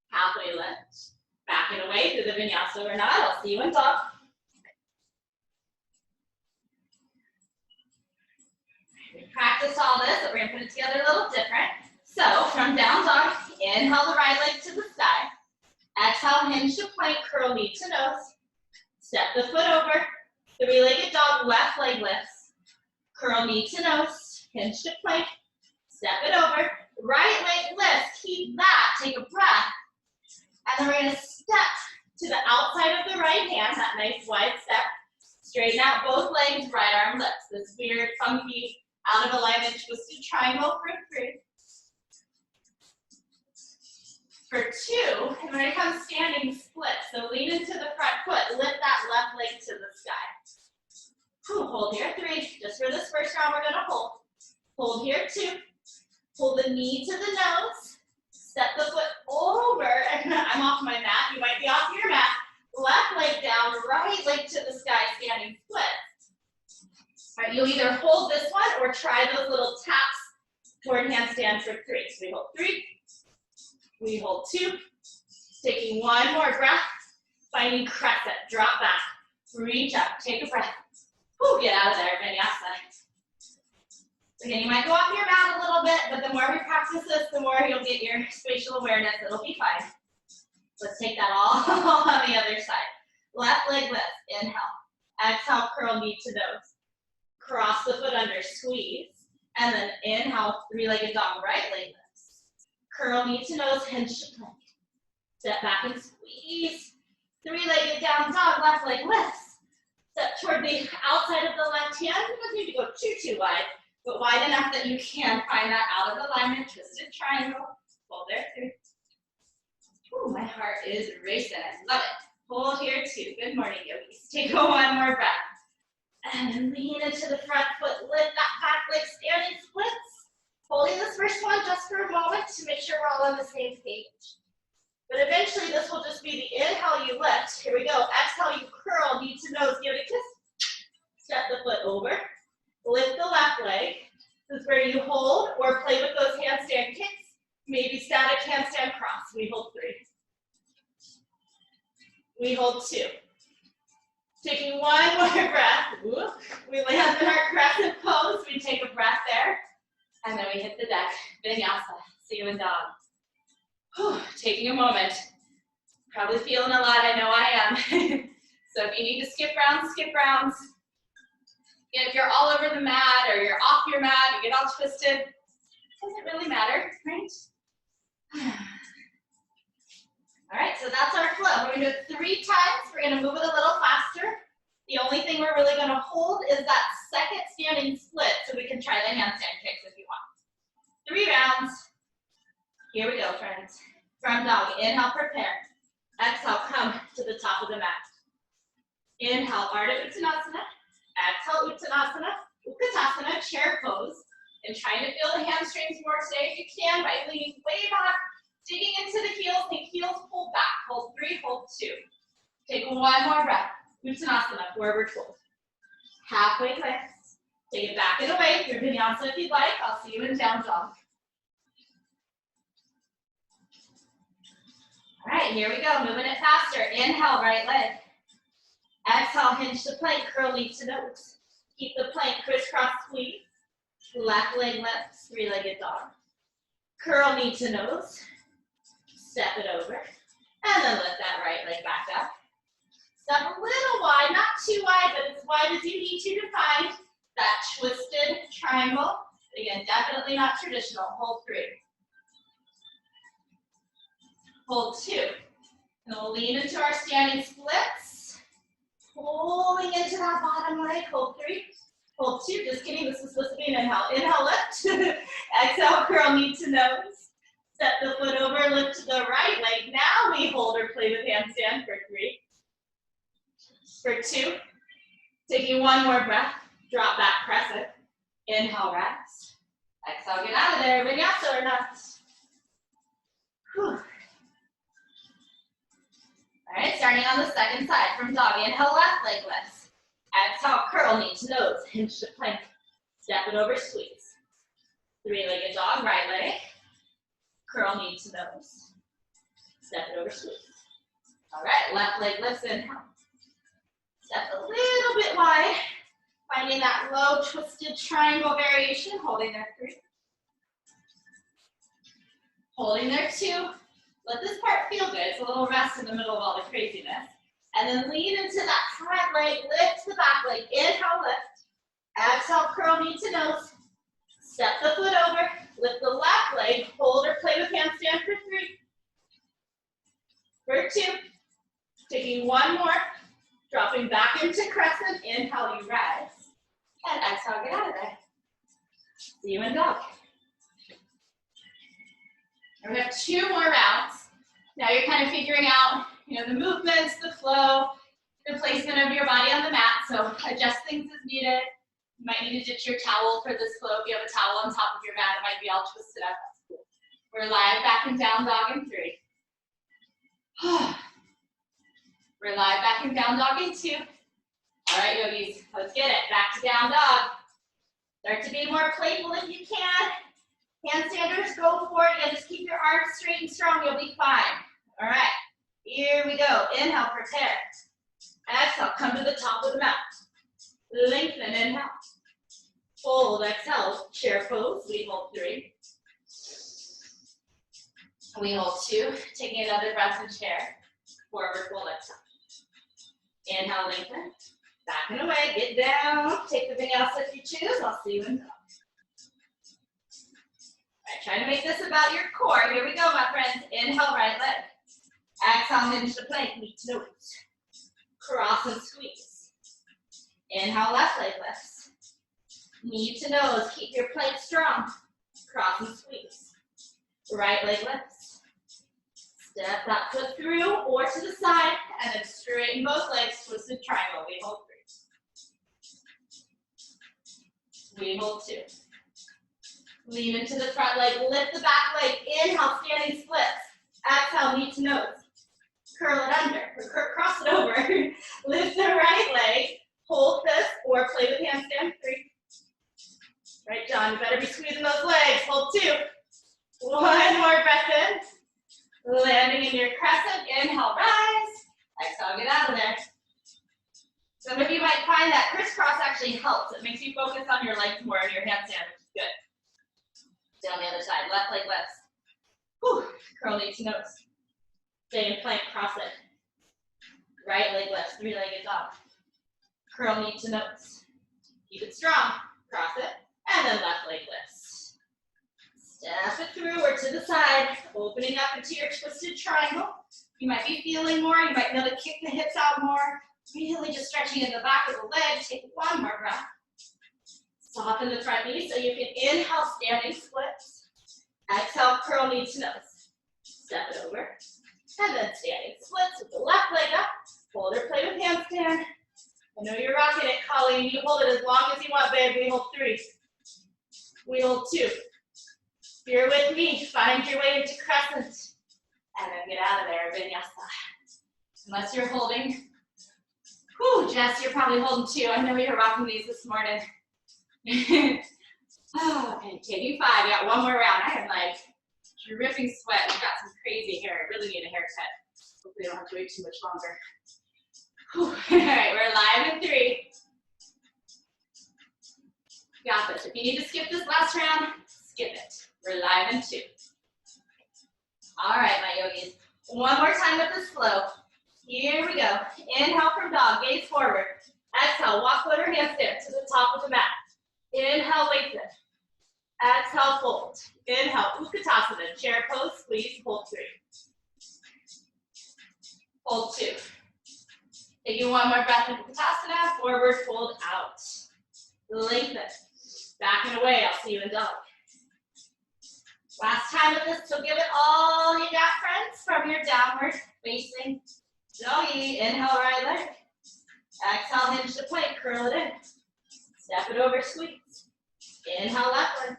Halfway lift. Back it away through the vinyasa or not. I'll see you in dog. We practiced all this, but we're going to put it together a little different. So from down dog, inhale the right leg to the sky. Exhale, hinge to plank, curl knee to nose. Step the foot over. 3-legged dog, left leg lifts. Curl knee to nose, hinge to plank. Step it over. Right leg lifts, keep that, take a breath. And then we're going to step to the outside of the right hand, that nice wide step. Straighten out both legs, right arm lifts. This weird, funky, out of alignment twisted triangle for 3. For 2, and we're going to come standing split. So lean into the front foot, lift that left leg to the sky. Hold here, 3. Just for this first round, we're going to hold. Hold here, 2. Pull the knee to the nose. Step the foot over, and I'm off my mat. You might be off your mat. Left leg down, right leg to the sky, standing split. All right, you'll either hold this one or try those little taps toward handstand for 3. So we hold 3. We hold 2. Taking one more breath. Finding crescent. Drop back. Reach up. Take a breath. Whew, get out of there, vinyasa. Again, you might go off your mat a little bit, but the more we practice this, the more you'll get your spatial awareness. It'll be fine. Let's take that all on the other side. Left leg lift. Inhale. Exhale, curl knee to nose. Cross the foot under, squeeze. And then inhale, 3-legged dog, right leg lifts. Curl knee to nose, hinge to plank. Step back and squeeze. Three-legged down dog, left leg lifts. Step toward the outside of the left hand. You don't need to go too wide, but wide enough that you can find that out of alignment. Twisted triangle. Hold there, 3. Ooh, my heart is racing. I love it. Hold here, 2. Good morning, yogis. Take one more breath. And then lean into the front foot. Lift that back leg, standing splits. Holding this first one just for a moment to make sure we're all on the same page. But eventually this will just be the inhale you lift. Here we go. Exhale, you curl, knee to nose, give it a kiss. Step the foot over. Lift the left leg. This is where you hold or play with those handstand kicks. Maybe static handstand cross. We hold 3. We hold 2. Taking one more breath. We land in our crescent pose. We take a breath there. And then we hit the deck. Vinyasa. See you in dog. Whew, taking a moment. Probably feeling a lot, I know I am. So if you need to skip rounds, skip rounds. If you're all over the mat or you're off your mat, you get all twisted, doesn't really matter, right? All right, so that's our flow. We're gonna do it 3 times. We're gonna move it a little faster. The only thing we're really gonna hold is that second standing split, so we can try the handstand kicks if you want. 3 rounds. Here we go, friends. From dog, inhale, prepare. Exhale, come to the top of the mat. Inhale, Ardha Uttanasana. Exhale, Uttanasana. Utkatasana, chair pose. And trying to feel the hamstrings more today if you can by leaning way back, digging into the heels, think heels pull back. Hold 3, hold 2. Take one more breath. Uttanasana, forward fold. Halfway twist. Take it back and away through Vinyasa if you'd like. I'll see you in down dog. All right, here we go, moving it faster. Inhale, right leg. Exhale, hinge to plank, curl knee to nose. Keep the plank, crisscross squeeze. Left leg lifts, 3-legged dog. Curl knee to nose. Step it over. And then lift that right leg back up. Step a little wide, not too wide, but as wide as you need to find that twisted triangle. Again, definitely not traditional. Hold 3. Hold 2. And we'll lean into our standing splits. Pulling into that bottom leg. Hold 3. Hold 2. Just kidding. This is supposed to be an inhale. Inhale, lift. Exhale, curl knee to nose. Step the foot over, lift to the right leg. Now we hold or play with handstand for 3. For 2. Taking one more breath. Drop back crescent. Inhale, rest. Exhale, get out of there. Vinyasa or not. Whew. All right, starting on the second side from dog. Inhale, left leg lifts. Exhale, curl knee to nose, hinge to plank. Step it over, squeeze. 3-legged dog, right leg. Curl knee to nose. Step it over, squeeze. All right, left leg lifts, inhale. Step a little bit wide. Finding that low twisted triangle variation, holding there 3. Holding there 2. Let this part feel good. It's a little rest in the middle of all the craziness. And then lean into that front leg, lift the back leg. Inhale, lift. Exhale, curl knee to nose. Step the foot over, lift the left leg, hold or play with handstand for 3. For 2. Taking one more, dropping back into crescent. Inhale, you rise. And exhale, get out of there. See you in dog. And we have 2 more rounds. Now you're kind of figuring out, the movements, the flow, the placement of your body on the mat. So adjust things as needed. You might need to ditch your towel for this flow. If you have a towel on top of your mat, it might be all twisted up. That's cool. We're live back in down dog in 3. We're live back in down dog in 2. All right, yogis, let's get it. Back to down dog. Start to be more playful if you can. Handstanders, go for it. Again, just keep your arms straight and strong. You'll be fine. All right, here we go. Inhale, prepare. Exhale, come to the top of the mat. Lengthen, inhale. Fold, exhale, chair pose. We hold 3. We hold 2. Taking another breath in chair. Forward fold, exhale. Inhale, lengthen. Back and away, get down. Take the vinyasa if you choose. I'll see you in dog. right, try to make this about your core. Here we go, my friends. Inhale, right leg. Exhale, hinge to plank, knee to nose. Cross and squeeze. Inhale, left leg lifts. Knee to nose, keep your plank strong. Cross and squeeze. Right leg lifts. Step that foot through or to the side, and then straighten both legs, twisted triangle. We hold 3. We hold 2. Lean into the front leg, lift the back leg. Inhale, standing splits. Exhale, knee to nose. Curl it under, or cross it over. Lift the right leg, hold this, or play with handstand. 3. Right, John, you better be squeezing those legs. Hold 2. One more breath in. Landing in your crescent. Inhale, rise. Exhale, get out of there. Some of you might find that crisscross actually helps. It makes you focus on your legs more and your handstand, which is good. Down the other side. Left leg lifts. Whew. Curl knee to nose. Stay in plank, cross it. Right leg lifts, 3-legged dog. Curl knee to nose. Keep it strong. Cross it. And then left leg lifts. Step it through or to the side, opening up into your twisted triangle. You might be feeling more. You might be able to kick the hips out more. Really just stretching in the back of the leg. Take one more breath. Soften the front knee so you can inhale, standing splits. Exhale, curl knee to nose. Step it over. And then standing splits with the left leg up. Hold or play with handstand. I know you're rocking it, Colleen. You hold it as long as you want, babe. We hold 3. We hold 2. If you're with me, find your way into crescent. And then get out of there, vinyasa. Unless you're holding. Whew, Jess, you're probably holding 2. I know you're rocking these this morning. Oh, okay, taking 5. We got one more round. I am like dripping sweat. We've got some crazy hair. I really need a haircut. Hopefully I don't have to wait too much longer. Whew. All right, we're live in 3. Got this. If you need to skip this last round, skip it. We're live in 2. All right, my yogis. One more time with this flow. Here we go. Inhale from dog, gaze forward. Exhale, walk foot or handstand to the top of the mat. Inhale, lengthen. Exhale, fold. Inhale, Utkatasana, chair pose, squeeze, hold 3. Hold 2. Taking one more breath in Utkatasana, forward, fold out. Lengthen. Back and away, I'll see you in dog. Last time with this, so give it all you got, friends, from your downward facing doggy. Inhale, right leg. Exhale, hinge to plank, curl it in. Step it over, squeeze. Inhale, left leg.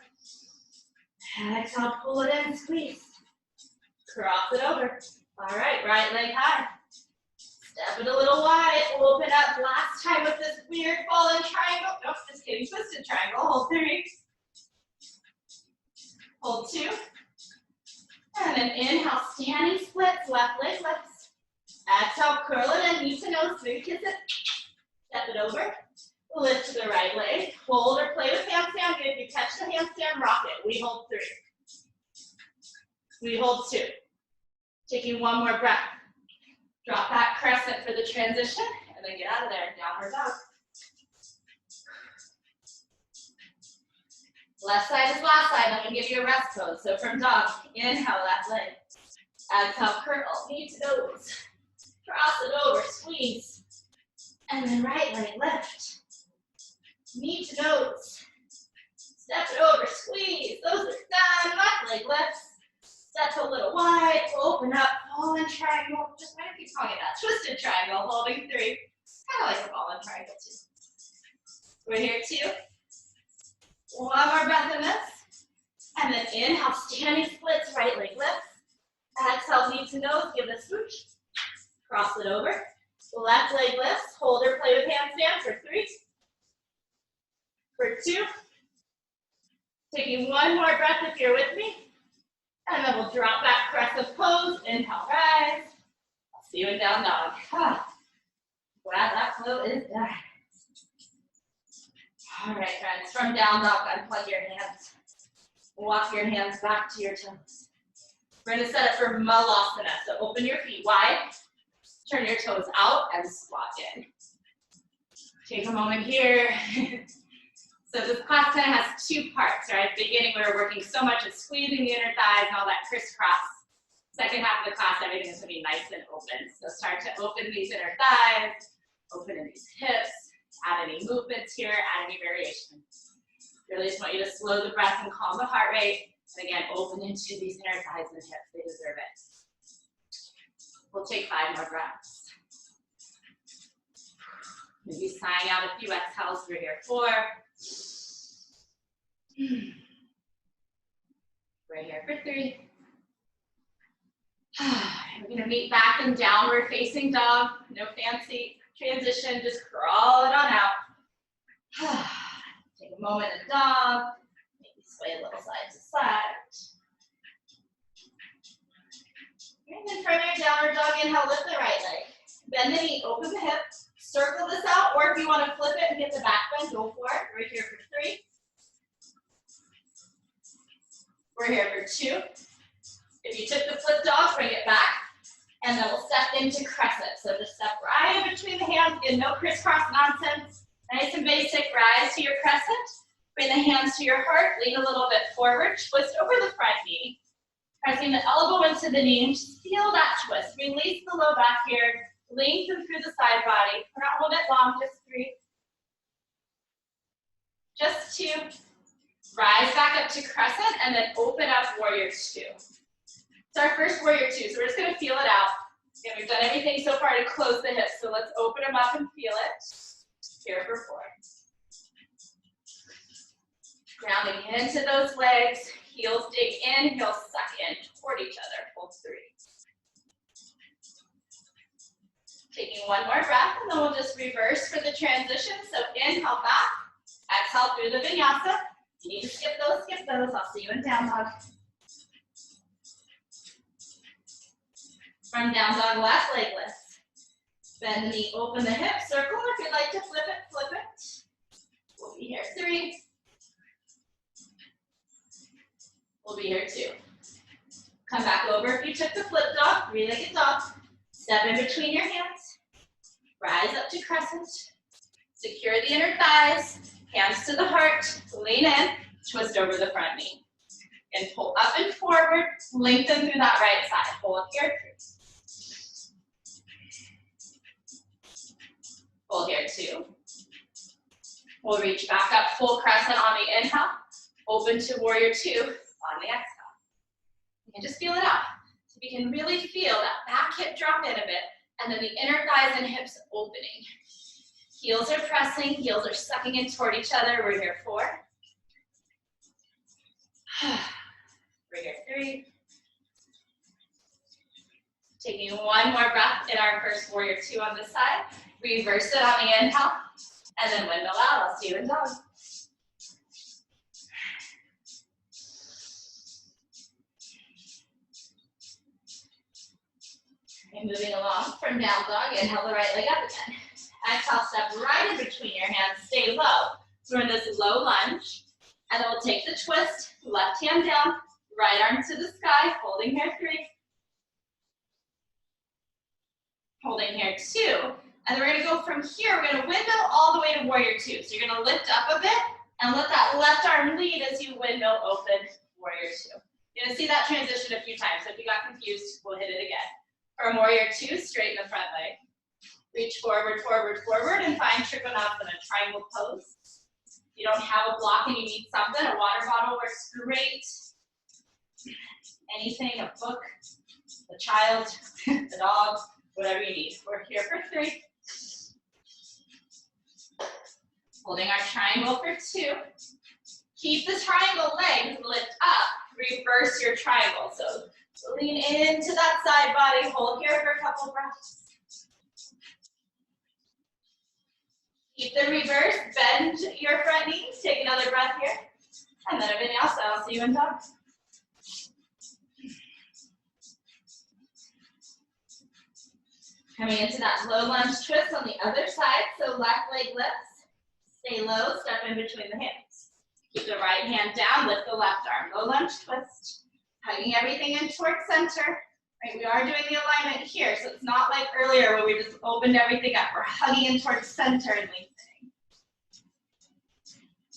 Exhale, pull it in, squeeze. Cross it over. All right, right leg high. Step it a little wide, open up. Last time with this weird fallen triangle. Nope, just kidding, twisted triangle. Hold 3. Hold 2. And then inhale, standing splits, left leg lifts. Exhale, curl it in, knee to nose, smooth kiss it. Step it over. Lift to the right leg. Hold or play with handstand. If you catch the handstand, rock it. We hold 3. We hold 2. Taking one more breath. Drop that crescent for the transition, and then get out of there, downward dog. Left side is last side. I'm going to give you a rest pose. So from dog, inhale, left leg. Exhale, curl, knee to nose. Cross it over, squeeze. And then right leg lift. Knee to nose. Step it over, squeeze. Those are done. Left leg lifts. Step a little wide, open up, fallen triangle. Just might keep calling it that. Twisted triangle, holding 3. Kind of like a fallen triangle too. We're here 2. One more breath in this. And then inhale, standing splits, right leg lifts. Exhale, knee to nose, give it a swoosh. Cross it over. Left leg lifts, hold or play with handstand for 3. For 2. Taking one more breath if you're with me. And then we'll drop that crescent pose. Inhale, rise. I'll see you in down dog. Glad that flow is done. All right, friends. From down dog, unplug your hands. Walk your hands back to your toes. We're going to set up for Malasana. So open your feet wide. Turn your toes out and squat in. Take a moment here. So this class kind of has two parts, right? At the beginning, we were working so much at squeezing the inner thighs and all that crisscross. Second half of the class, everything is going to be nice and open. So start to open these inner thighs, open in these hips, add any movements here, add any variation. Really just want you to slow the breath and calm the heart rate. And again, open into these inner thighs and hips. They deserve it. We'll take 5 more breaths. Maybe sighing out a few exhales through here. 4. Right here for 3. We're going to meet back in downward facing dog. No fancy transition, just crawl it on out. Take a moment in dog. Maybe sway a little side to side. And then from your downward dog, inhale, lift the right leg. Bend the knee, open the hip. Circle this out, or if you want to flip it and get the back bend, go for it. Right here for 3. We're here for 2. If you took the flip dog, bring it back. And then we'll step into crescent. So just step right in between the hands. Again, no crisscross nonsense. Nice and basic, rise to your crescent. Bring the hands to your heart, lean a little bit forward, twist over the front knee. Pressing the elbow into the knee, and just feel that twist. Release the low back here, lengthen through the side body. We're not holding it long, just 3. Just 2. Rise back up to crescent, and then open up warrior 2. It's our first warrior 2, so we're just gonna feel it out. Again, we've done everything so far to close the hips, so let's open them up and feel it. Here for 4. Grounding into those legs, heels dig in, heels suck in toward each other. Hold 3. Taking 1 more breath, and then we'll just reverse for the transition. So inhale back, exhale through the vinyasa. If you need to skip those, skip those. I'll see you in down dog. From down dog, left leg lift. Bend the knee, open the hip, circle. If you'd like to flip it, flip it. We'll be here 3. We'll be here 2. Come back over if you took the flip dog, 3-legged dog. Step in between your hands. Rise up to crescent. Secure the inner thighs. Hands to the heart. Lean in. Twist over the front knee. And pull up and forward. Lengthen through that right side. Hold here. Hold here 2. We'll reach back up full crescent on the inhale. Open to warrior 2 on the exhale. You can just feel it out. So we can really feel that back hip drop in a bit, and then the inner thighs and hips opening. Heels are pressing, heels are sucking in toward each other. We're here 4. We're here 3. Taking 1 more breath in our first warrior 2 on this side. Reverse it on the inhale, and then window out. I'll see you in dog. And moving along from down dog, inhale the right leg up again. Exhale, step right in between your hands, stay low. So we're in this low lunge, and then we'll take the twist, left hand down, right arm to the sky, holding here 3. Holding here 2. And then we're gonna go from here, we're gonna window all the way to warrior 2. So you're gonna lift up a bit, and let that left arm lead as you window open warrior 2. You're gonna see that transition a few times, so if you got confused, we'll hit it again. From warrior 2, straighten the front leg. Reach forward, forward, forward, and find Trikonasana, triangle pose. If you don't have a block and you need something, a water bottle works great. Anything, a book, a child, a dog, whatever you need. We're here for 3. Holding our triangle for 2. Keep the triangle legs lift up. Reverse your triangle. So lean into that side body. Hold here for a couple breaths. Keep the reverse. Bend your front knees. Take another breath here. And then a vinyasa. I'll see you in dog. Coming into that low lunge twist on the other side. So left leg lifts. Stay low. Step in between the hands. Keep the right hand down. Lift the left arm. Low lunge twist. Hugging everything in towards center. Right, we are doing the alignment here, so it's not like earlier where we just opened everything up. We're hugging in towards center and lengthening.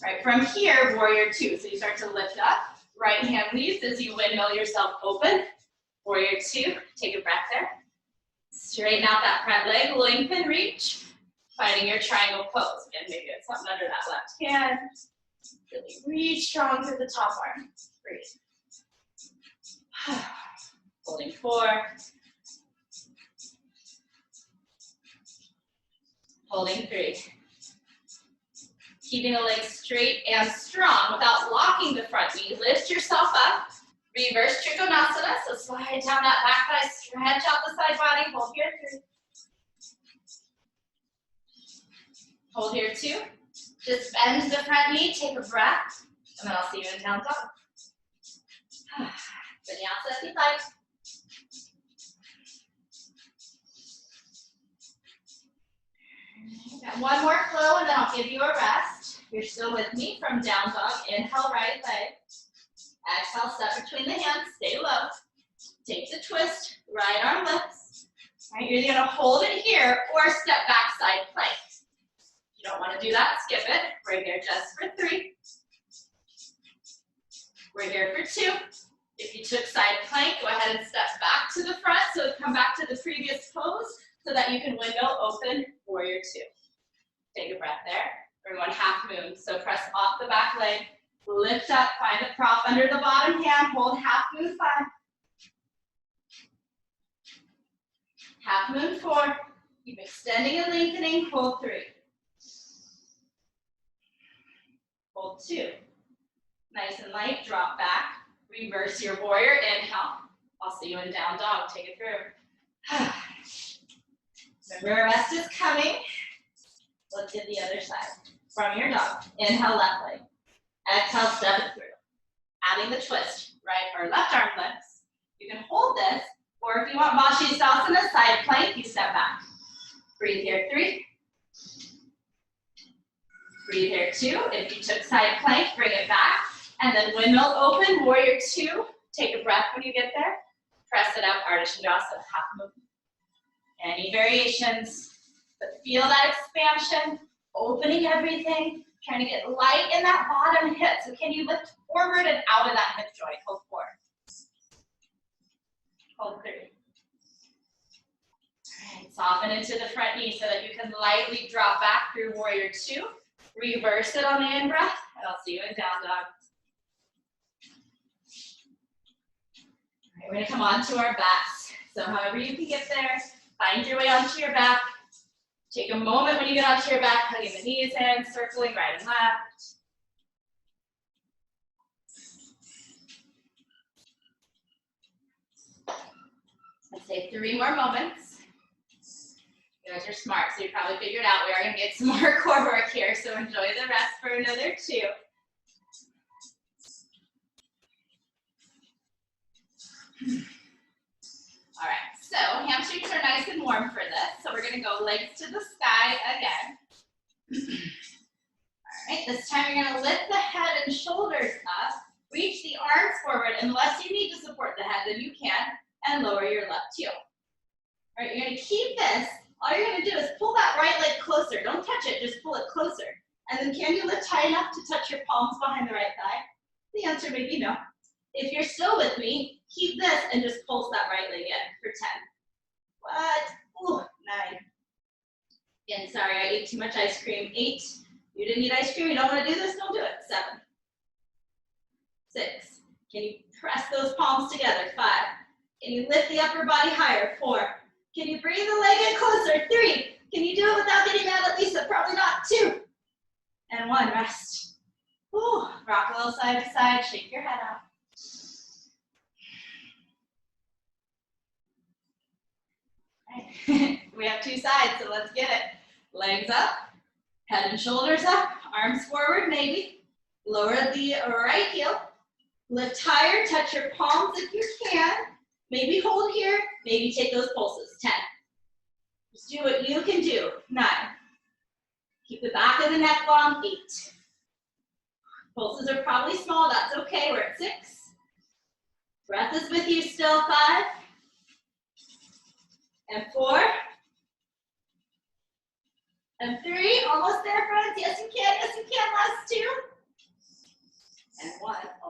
Right, from here, warrior two. So you start to lift up, right hand leads as you windmill yourself open. Warrior two, take a breath there. Straighten out that front leg, lengthen, reach. Finding your triangle pose. Again, maybe it's something under that left hand. Really reach strong through the top arm. Breathe. Holding 4. Holding 3. Keeping the legs straight and strong without locking the front knee. Lift yourself up. Reverse Trikonasana. So slide down that back thigh, stretch out the side body. Hold here 3. Hold here 2. Just bend the front knee, take a breath, and then I'll see you in down dog. Vinyasa if you'd like. Got one more flow, and then I'll give you a rest. You're still with me from down dog. Inhale, right leg. Exhale, step between the hands, stay low. Take the twist, right arm lifts. All right, you're either gonna hold it here or step back side plank. You don't want to do that, skip it. We're here just for 3. We're here for 2. If you took side plank, go ahead and step back to the front. So come back to the previous pose so that you can windmill open warrior 2. Take a breath there. We're going half moon. So press off the back leg, lift up, find a prop under the bottom hand, hold half moon 5. Half moon 4. Keep extending and lengthening, hold 3. Hold 2. Nice and light, drop back. Reverse your warrior, inhale. I'll see you in down dog, take it through. Remember, rest is coming. Let's get the other side. From your dog, inhale left leg. Exhale, step it through. Adding the twist, right or left arm lifts. You can hold this, or if you want Vashisthasana, side plank, you step back. Breathe here, 3. Breathe here 2. If you took side plank, bring it back. And then windmill open, warrior 2. Take a breath when you get there. Press it up, Ardha Chandrasana, half movement. Any variations, but feel that expansion, opening everything, trying to get light in that bottom hip. So can you lift forward and out of that hip joint? Hold 4. Hold 3. All right, soften into the front knee so that you can lightly drop back through warrior 2. Reverse it on the in-breath, and I'll see you in down dog. All right, we're gonna come onto our backs. So however you can get there, find your way onto your back. Take a moment when you get onto your back, hugging the knees in, circling right and left. Let's take 3 more moments. You guys are smart, so you probably figured out we are going to get some more core work here, so enjoy the rest for another 2. All right, so hamstrings are nice and warm for this, so we're going to go legs to the sky again. All right, this time you're going to lift the head and shoulders up, reach the arms forward. Unless you need to support the head, then you can, and lower your left heel. All right, you're going to keep this. All you're going to do is pull that right leg closer. Don't touch it, just pull it closer. And then can you lift high enough to touch your palms behind the right thigh? The answer may be no. If you're still with me, keep this and just pulse that right leg in for 10. What? Ooh, 9. Again, sorry, I ate too much ice cream. 8. You didn't eat ice cream, you don't want to do this, don't do it. 7. 6. Can you press those palms together? 5. Can you lift the upper body higher? 4. Can you bring the leg in closer? 3. Can you do it without getting mad at Lisa? Probably not. 2. And 1, rest. Ooh, rock a little side to side, shake your head out. Right. We have 2 sides, so let's get it. Legs up, head and shoulders up, arms forward maybe. Lower the right heel. Lift higher, touch your palms if you can. Maybe hold here, maybe take those pulses. 10. Just do what you can do. 9. Keep the back of the neck long. 8. Pulses are probably small, that's okay. We're at 6. Breath is with you still. 5. And 4. And 3. Almost there, friends. Yes, you can. Yes, you can. Last 2.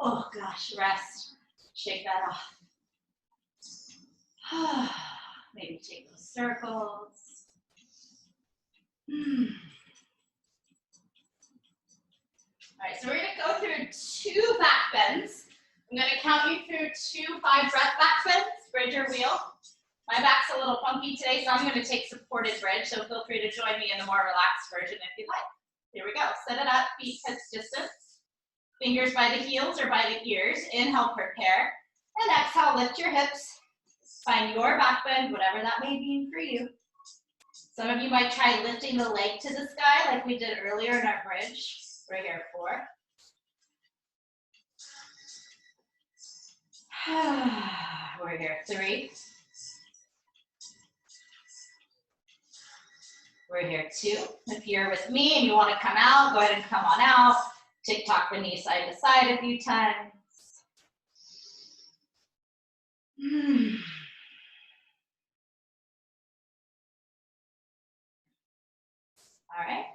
Oh gosh, rest. Shake that off. Maybe take those circles. All right, so we're gonna go through 2 back bends. I'm gonna count you through 2 5-breath back bends, bridge or wheel. My back's a little funky today, so I'm gonna take supported bridge, so feel free to join me in the more relaxed version if you'd like. Here we go, set it up, feet hips distance. Fingers by the heels or by the ears. Inhale, prepare. And exhale, lift your hips. Find your back bend, whatever that may mean for you. Some of you might try lifting the leg to the sky like we did earlier in our bridge. We're here 4. We're here 3. We're here 2. If you're with me and you want to come out, go ahead and come on out. Tick-tock the knee side to side a few times. All right,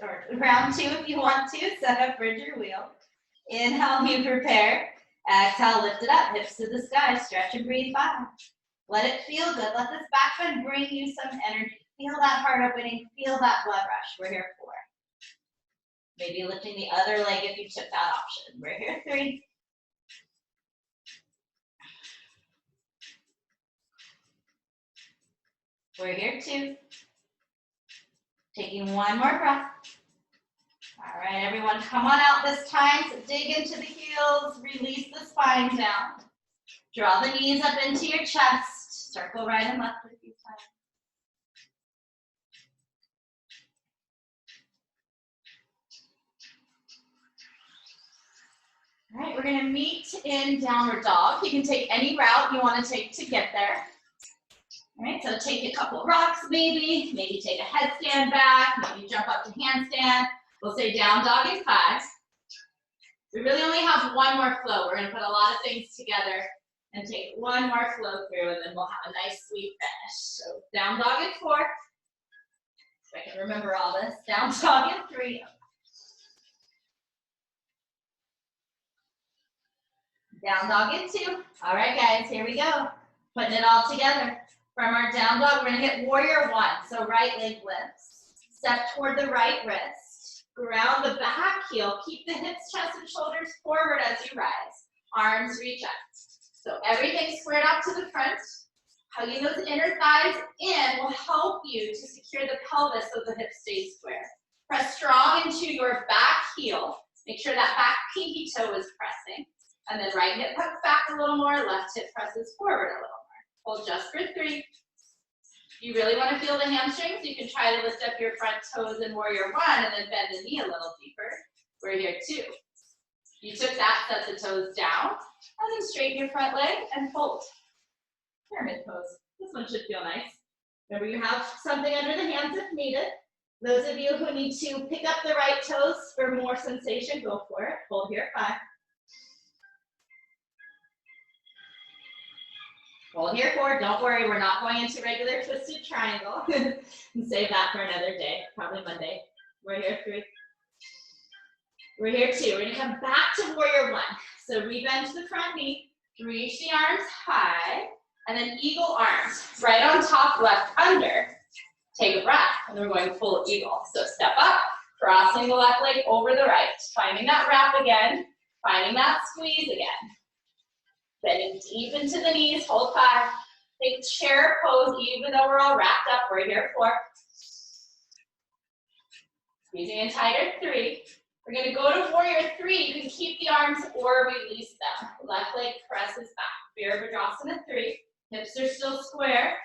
or round 2 if you want to, set up bridge or wheel. Inhale, you prepare. Exhale, lift it up, hips to the sky, stretch and breathe 5. Let it feel good. Let this back bend bring you some energy. Feel that heart opening, feel that blood rush. We're here 4. Maybe lifting the other leg if you took that option. We're here 3. We're here 2. Taking 1 more breath. All right, everyone, come on out this time. So dig into the heels, release the spine down. Draw the knees up into your chest. Circle right and left a few times. All right, we're gonna meet in downward dog. You can take any route you wanna take to get there. All right, so take a couple of rocks maybe take a headstand back, maybe jump up to handstand. We'll say down dog is 5. We really only have 1 more flow. We're gonna put a lot of things together and take 1 more flow through, and then we'll have a nice sweet finish. So down dog at 4. If I can remember all this. Down dog at 3. Down dog at 2. All right, guys, here we go. Putting it all together. From our down dog, we're gonna hit warrior 1. So right leg lifts. Step toward the right wrist. Ground the back heel. Keep the hips, chest, and shoulders forward as you rise. Arms reach up. So everything squared out to the front. Hugging those inner thighs in will help you to secure the pelvis so the hip stays square. Press strong into your back heel. Make sure that back pinky toe is pressing. And then right hip comes back a little more, left hip presses forward a little more. Hold just for 3. If you really want to feel the hamstrings, you can try to lift up your front toes in warrior 1 and then bend the knee a little deeper. We're here 2. You took that, set the toes down, and then straighten your front leg and fold. Pyramid pose. This one should feel nice. Remember, you have something under the hands if needed. Those of you who need to pick up the right toes for more sensation, go for it. Hold here, 5. Hold here, 4. Don't worry, we're not going into regular twisted triangle. And save that for another day, probably Monday. We're here 3. We're here 2. We're gonna come back to warrior 1. So rebend to the front knee, reach the arms high, and then eagle arms. Right on top, left under. Take a breath, and we're going full eagle. So step up, crossing the left leg over the right. Finding that wrap again, finding that squeeze again. Bending deep into the knees, hold 5. Take chair pose, even though we're all wrapped up. We're here 4. Squeezing in tighter, 3. We're gonna go to warrior 3. You can keep the arms or release them. Left leg presses back. Virabhadrasana 3. Hips are still square.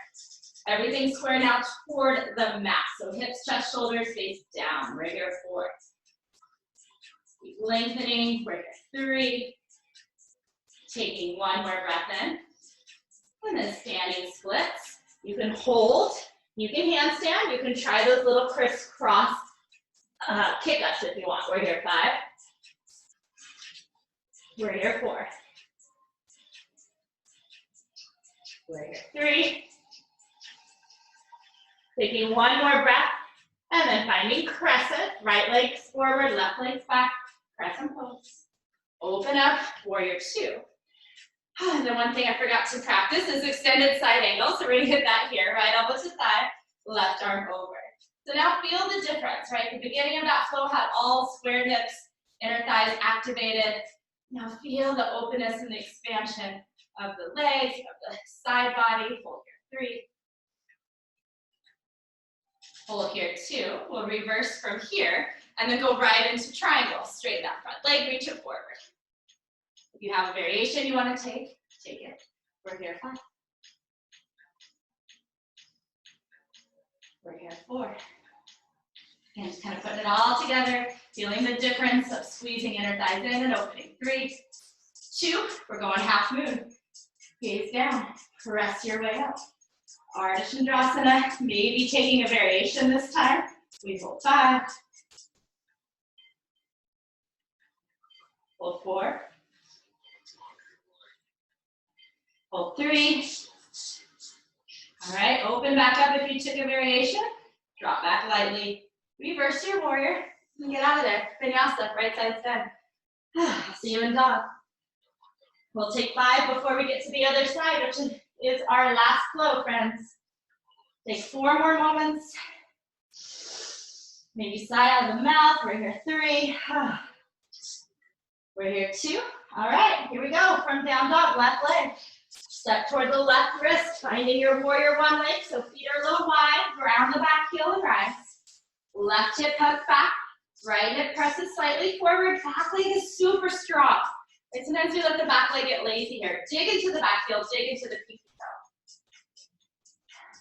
Everything's square now toward the mat. So hips, chest, shoulders face down. We're here 4. Keep lengthening. We're here 3. Taking 1 more breath in. And then standing splits. You can hold. You can handstand. You can try those little crisscross kick-ups if you want. We're here 5. We're here 4. We're here 3. Taking 1 more breath, and then finding crescent. Right leg's forward, left leg's back. Crescent pose. Open up, warrior two. And then one thing I forgot to practice is extended side angle. So we're gonna hit that here, right elbow to thigh, left arm over. So now feel the difference, right? The beginning of that flow had all square hips, inner thighs activated. Now feel the openness and the expansion of the legs, of the side body. Hold here, three. Hold here, two. We'll reverse from here and then go right into triangle. Straighten that front leg, reach it forward. If you have a variation you want to take it. We're here, five. We're here, four. And just kind of putting it all together, feeling the difference of squeezing inner thighs in and opening. Three, two, we're going half moon. Gaze down, press your way up. Ardha Chandrasana, maybe taking a variation this time. We hold five. Hold four. Hold three. All right, open back up if you took a variation. Drop back lightly. Reverse your warrior and get out of there. Vinyasa, right side stand. See you in dog. We'll take five before we get to the other side, which is our last flow, friends. Take 4 more moments. Maybe sigh out of the mouth. We're here, 3. We're here, 2. All right, here we go. From down dog, left leg. Step toward the left wrist, finding your warrior one leg, so feet are a little wide. Ground the back heel and rise. Left hip hugs back. Right hip presses slightly forward. Back leg is super strong. And sometimes we let the back leg get lazy here. Dig into the back heel, dig into the pinky toe.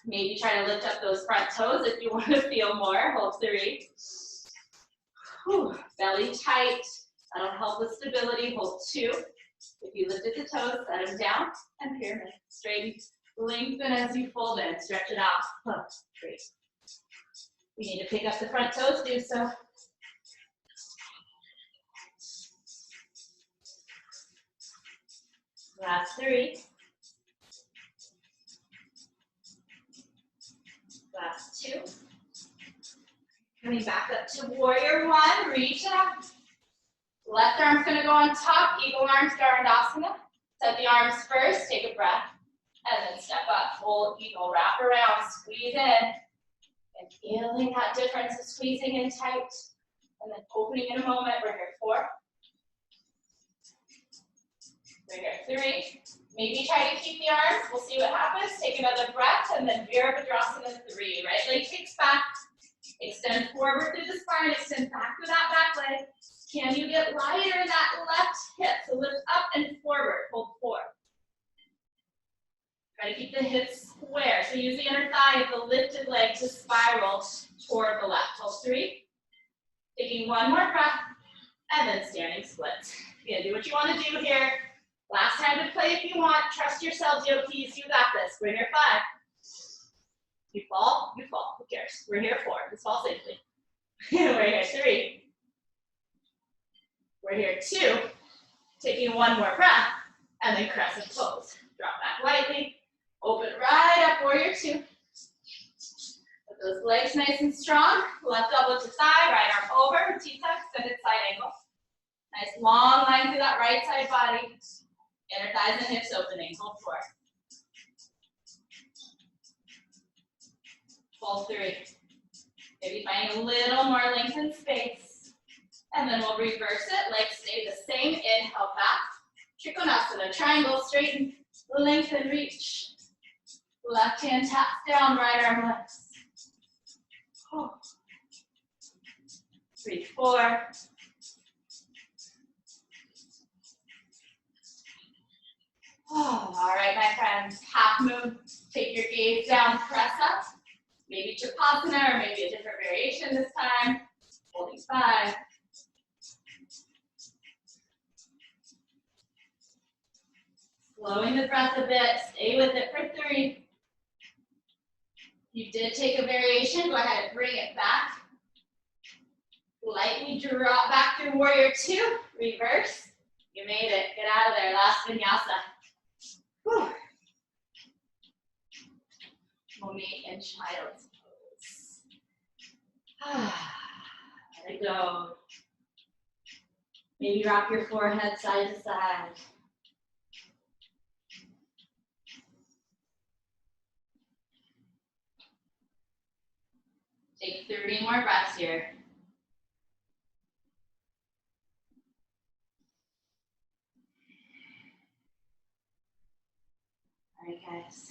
Maybe try to lift up those front toes if you want to feel more. Hold 3. Whew. Belly tight. That'll help with stability. Hold 2. If you lifted the toes, set them down and pyramid. Straighten, lengthen as you fold in. Stretch it out. Hook. 3. We need to pick up the front toes, do so. Last 3. Last 2. Coming back up to warrior one, reach it up. Left arm's gonna go on top, eagle arms, Garandasana. Set the arms first, take a breath, and then step up, full eagle, wrap around, squeeze in. And feeling that difference of squeezing in tight, and then opening in a moment. We're here, 4. We're here, 3. Maybe try to keep the arms. We'll see what happens. Take another breath, and then Virabhadrasana 3. Right leg kicks back. Extend forward through the spine. Extend back to that back leg. Can you get lighter in that left hip? So lift up and forward. Hold 4. Try to keep the hips square. So use the inner thigh of the lifted leg to spiral toward the left. Hold 3. Taking one more breath, and then standing split. You're gonna do what you want to do here. Last time to play if you want. Trust yourself, DOPs. You got this. We're here, 5. You fall, you fall. Who cares? We're here, 4. Just fall safely. We're here, 3. We're here, 2. Taking one more breath, and then crescent pose. Drop back lightly. Open right up, warrior 2. Put those legs nice and strong. Left elbow to thigh, right arm over. T-tuck, extended side angle. Nice long line through that right side body. Inner thighs and hips opening. Hold 4. Hold 3. Maybe find a little more length in space. And then we'll reverse it. Legs stay the same. Inhale back. Trikonasana. Triangle. Straighten. Lengthen. Reach. Left hand taps down. Right arm lifts. 3, 4. Oh, all right, my friends. Half moon. Take your gaze down. Press up. Maybe Chapasana or maybe a different variation this time. Holding 5. Slowing the breath a bit. Stay with it for 3. You did take a variation. Go ahead and bring it back. Lightly drop back through warrior 2. Reverse. You made it. Get out of there. Last vinyasa. Whew. We'll meet in child's pose. Let it go. Maybe rock your forehead side to side. Take 30 more breaths here. All right, guys.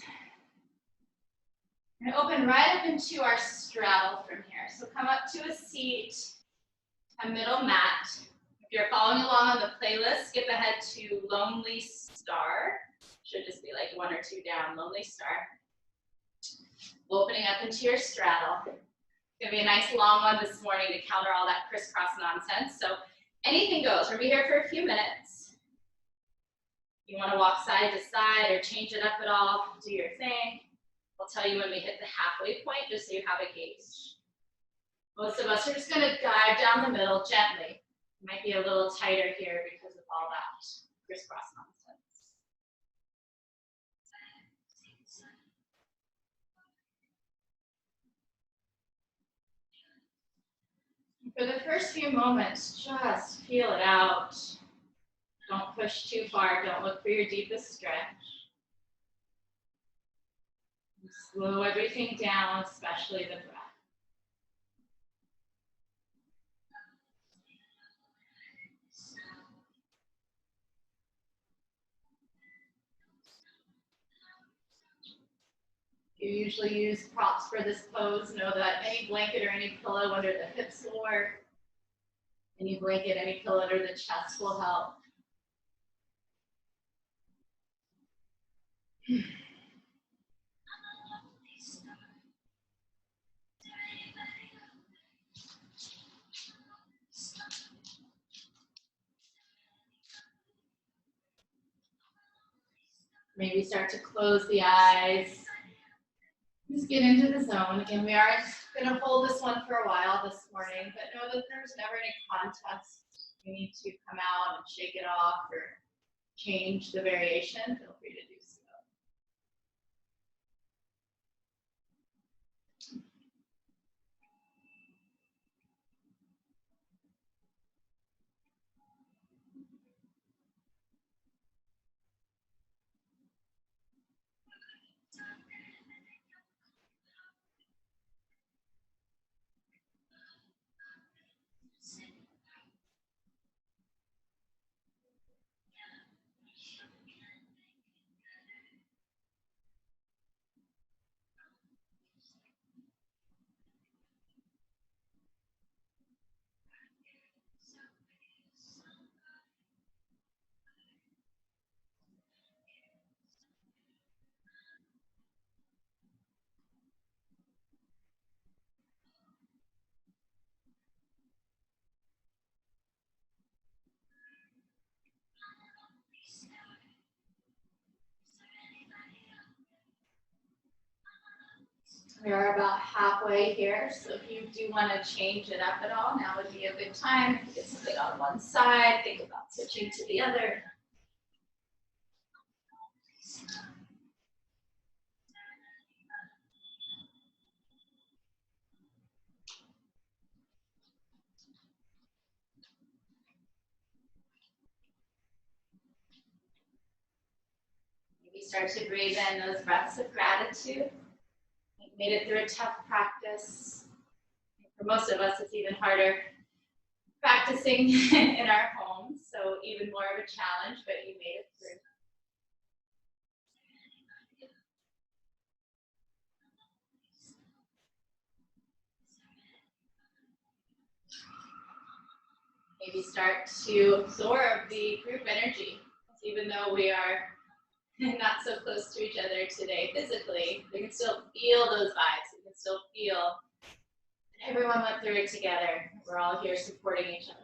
We're gonna open right up into our straddle from here. So come up to a seat, a middle mat. If you're following along on the playlist, skip ahead to Lonely Star. Should just be like 1 or 2 down, Lonely Star. Opening up into your straddle. It's gonna be a nice long one this morning to counter all that crisscross nonsense. So anything goes. We'll be here for a few minutes. You wanna walk side to side or change it up at all, do your thing. I'll tell you when we hit the halfway point, just so you have a gauge. Most of us are just gonna dive down the middle gently. It might be a little tighter here because of all that crisscross nonsense. For the first few moments, just feel it out. Don't push too far. Don't look for your deepest stretch. Slow everything down, especially the breath. You usually use props for this pose. Know that any blanket or any pillow under the hips will work. Any blanket, any pillow under the chest will help. Maybe start to close the eyes. Just get into the zone. Again, we are going to hold this one for a while this morning, but know that there's never any contest. You need to come out and shake it off or change the variation. Feel free to do so. We are about halfway here, so if you do want to change it up at all, now would be a good time. Get something on one side, think about switching to the other. Maybe start to breathe in those breaths of gratitude. You've made it through a tough practice. For most of us, it's even harder practicing in our homes, so even more of a challenge, but you made it through. Maybe start to absorb the group energy. Even though we are not so close to each other today physically, we can still feel those vibes. We can still feel that everyone went through it together. We're all here supporting each other.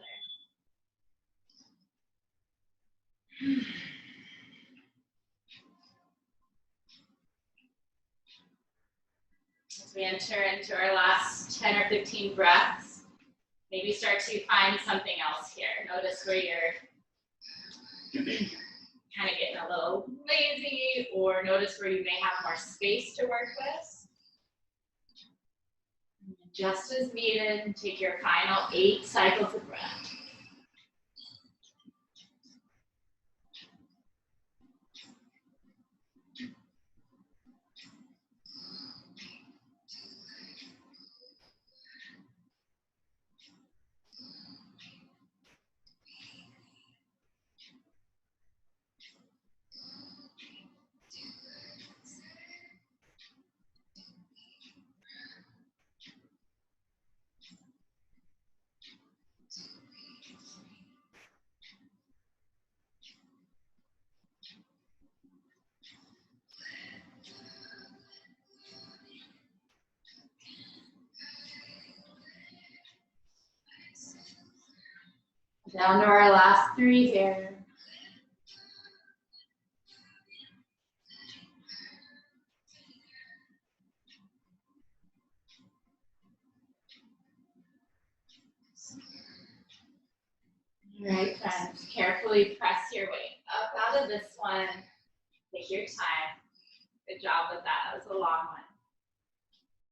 As we enter into our last 10 or 15 breaths, maybe start to find something else here. Notice where you're kind of getting a little lazy, or notice where you may have more space to work with. Just as needed, take your final 8 cycles of breath. Down to our last 3 here. All right, friends, carefully press your way up out of this one. Take your time. Good job with that. That was a long one.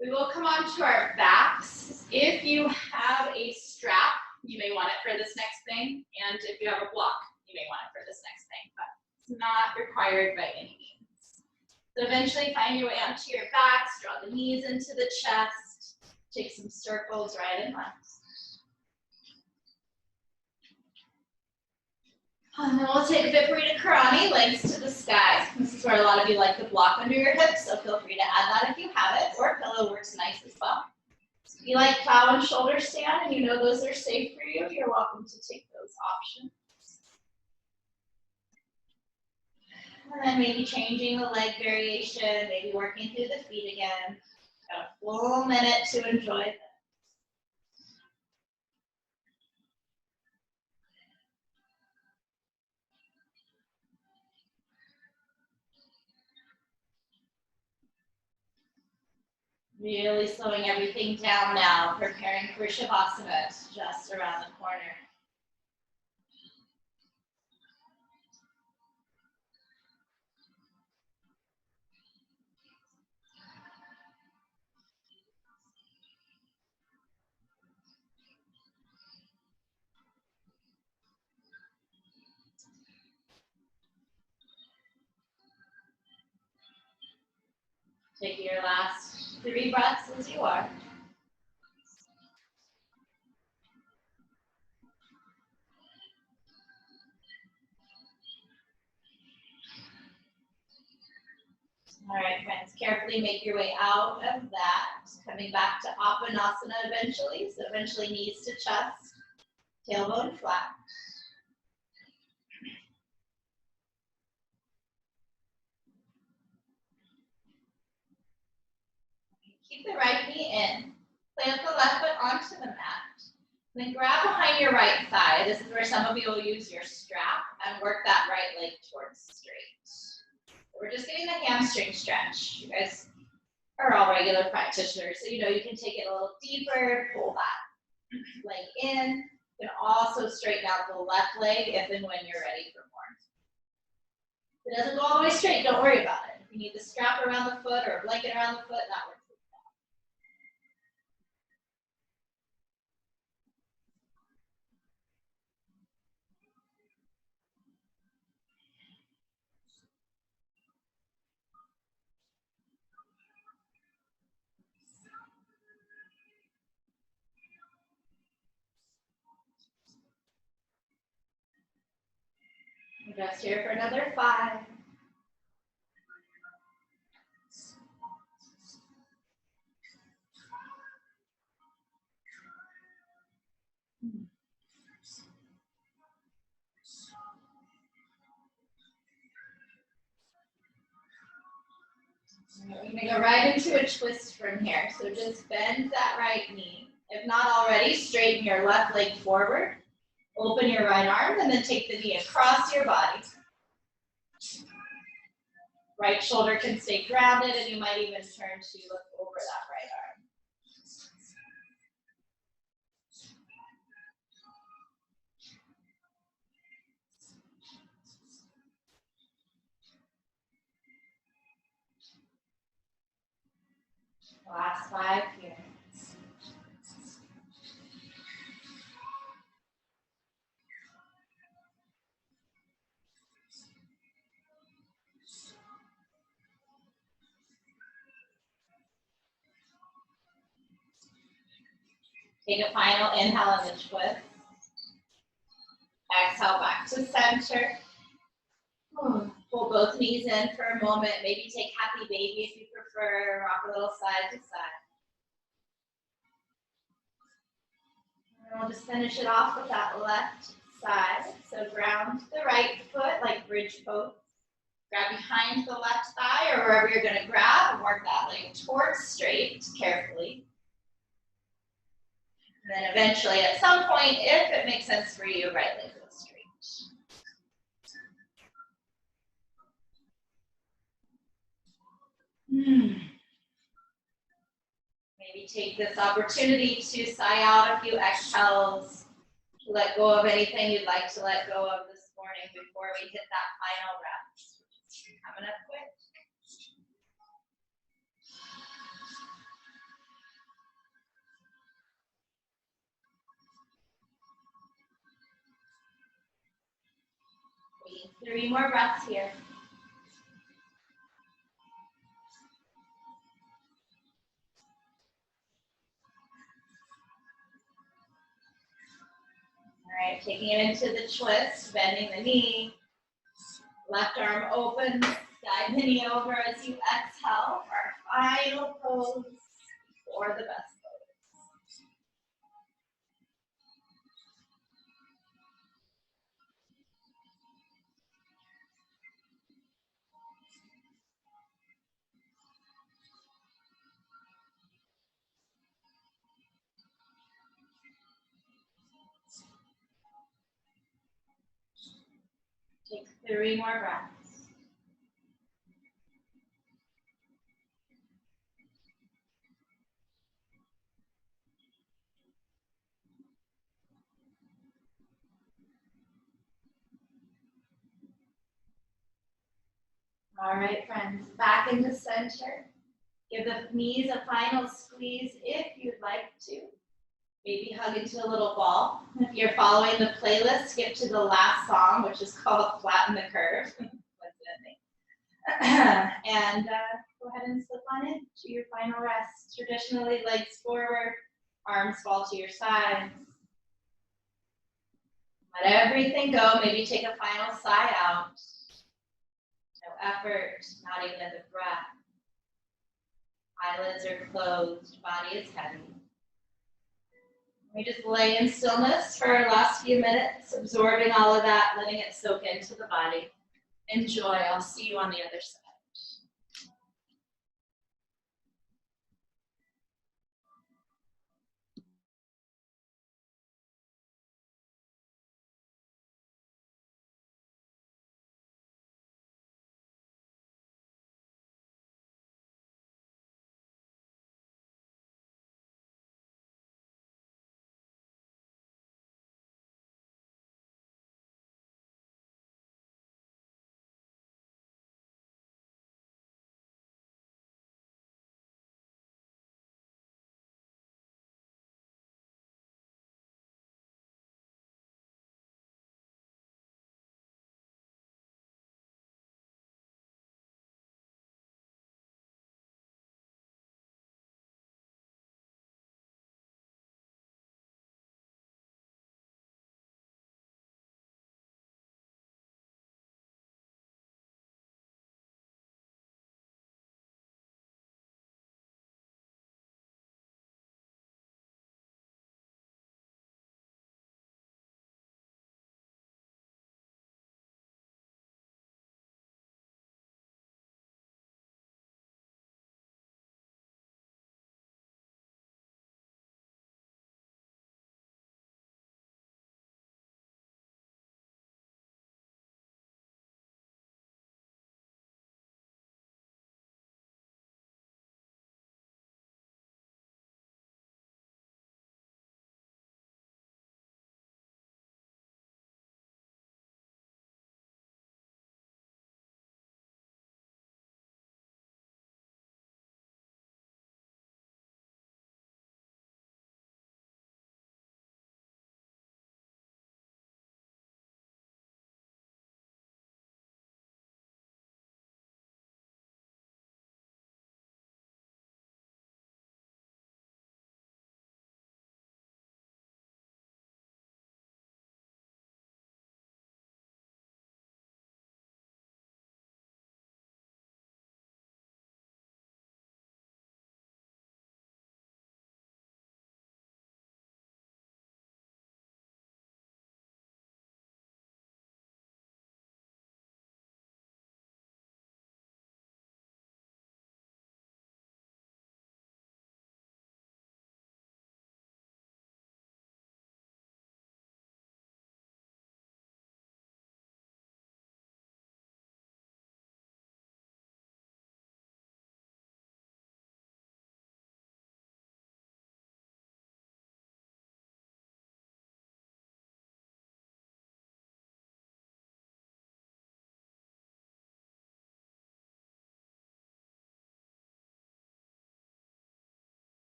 We will come on to our backs. If you have a strap, you may want it for this next thing. And if you have a block, you may want it for this next thing. But it's not required by any means. So eventually find your way onto your backs. Draw the knees into the chest. Take some circles right and left. And then we'll take Viparita Karani, legs to the sky. This is where a lot of you like the block under your hips, so feel free to add that if you have it, or pillow works nice as well. If you like plow and shoulder stand and you know those are safe for you, you're welcome to take those options. And then maybe changing the leg variation, maybe working through the feet again. Got a full minute to enjoy this. Really slowing everything down now, preparing for Shavasana. It's just around the corner. Take your last 3 breaths as you are. All right, friends, carefully make your way out of that. Coming back to Apanasana eventually. So eventually knees to chest, tailbone flat. Keep the right knee in. Plant the left foot onto the mat. Then grab behind your right thigh. This is where some of you will use your strap and work that right leg towards straight. We're just getting the hamstring stretch. You guys are all regular practitioners, so you know you can take it a little deeper, pull that leg in. You can also straighten out the left leg if and when you're ready for more. If it doesn't go all the way straight, don't worry about it. If you need the strap around the foot or a blanket around the foot, that works. Just here for another 5. We're going to go right into a twist from here. So just bend that right knee. If not already, straighten your left leg forward. Open your right arm and then take the knee across your body. Right shoulder can stay grounded and you might even turn to look over that right arm. Last 5 here. Take a final inhale in the twist. Exhale back to center. Pull both knees in for a moment. Maybe take happy baby if you prefer. Rock a little side to side. And we'll just finish it off with that left side. So ground the right foot like bridge pose. Grab behind the left thigh or wherever you're going to grab and work that leg towards straight carefully. And then eventually, at some point, if it makes sense for you, right leg goes straight. Maybe take this opportunity to sigh out a few exhales, to let go of anything you'd like to let go of this morning before we hit that final rest, which is coming up quick. Taking 3 more breaths here. All right, taking it into the twist, bending the knee, left arm open, guide the knee over as you exhale for our final pose for the best pose. Take 3 more breaths. All right, friends, back into center. Give the knees a final squeeze if you'd like to. Maybe hug into a little ball. If you're following the playlist, skip to the last song, which is called Flatten the Curve. And go ahead and slip on in to your final rest. Traditionally, legs forward, arms fall to your sides. Let everything go. Maybe take a final sigh out. No effort, not even the breath. Eyelids are closed, body is heavy. We just lay in stillness for our last few minutes, absorbing all of that, letting it soak into the body. Enjoy. I'll see you on the other side.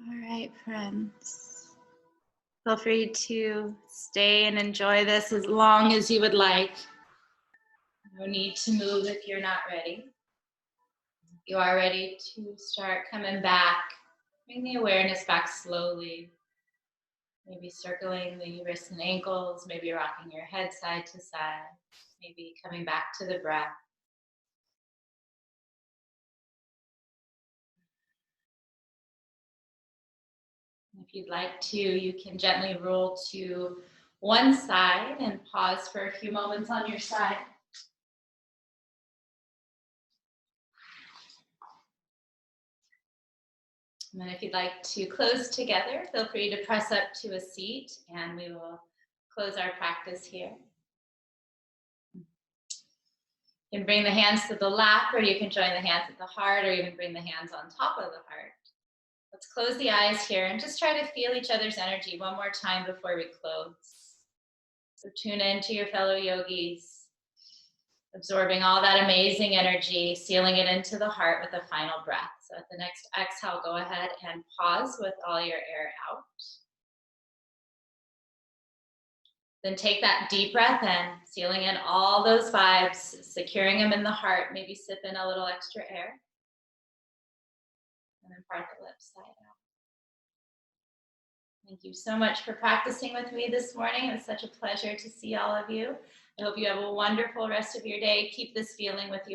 All right, friends. Feel free to stay and enjoy this as long as you would like. No need to move if you're not ready. You are ready to start coming back. Bring the awareness back slowly. Maybe circling the wrists and ankles, maybe rocking your head side to side, maybe coming back to the breath. If you'd like to, you can gently roll to one side and pause for a few moments on your side. And then if you'd like to close together, feel free to press up to a seat and we will close our practice here. You can bring the hands to the lap, or you can join the hands at the heart, or even bring the hands on top of the heart. Let's close the eyes here and just try to feel each other's energy one more time before we close. So tune into your fellow yogis, absorbing all that amazing energy, sealing it into the heart with a final breath. So at the next exhale, go ahead and pause with all your air out. Then take that deep breath in, sealing in all those vibes, securing them in the heart. Maybe sip in a little extra air. And then part the lips side out. Thank you so much for practicing with me this morning. It was such a pleasure to see all of you. I hope you have a wonderful rest of your day. Keep this feeling with you.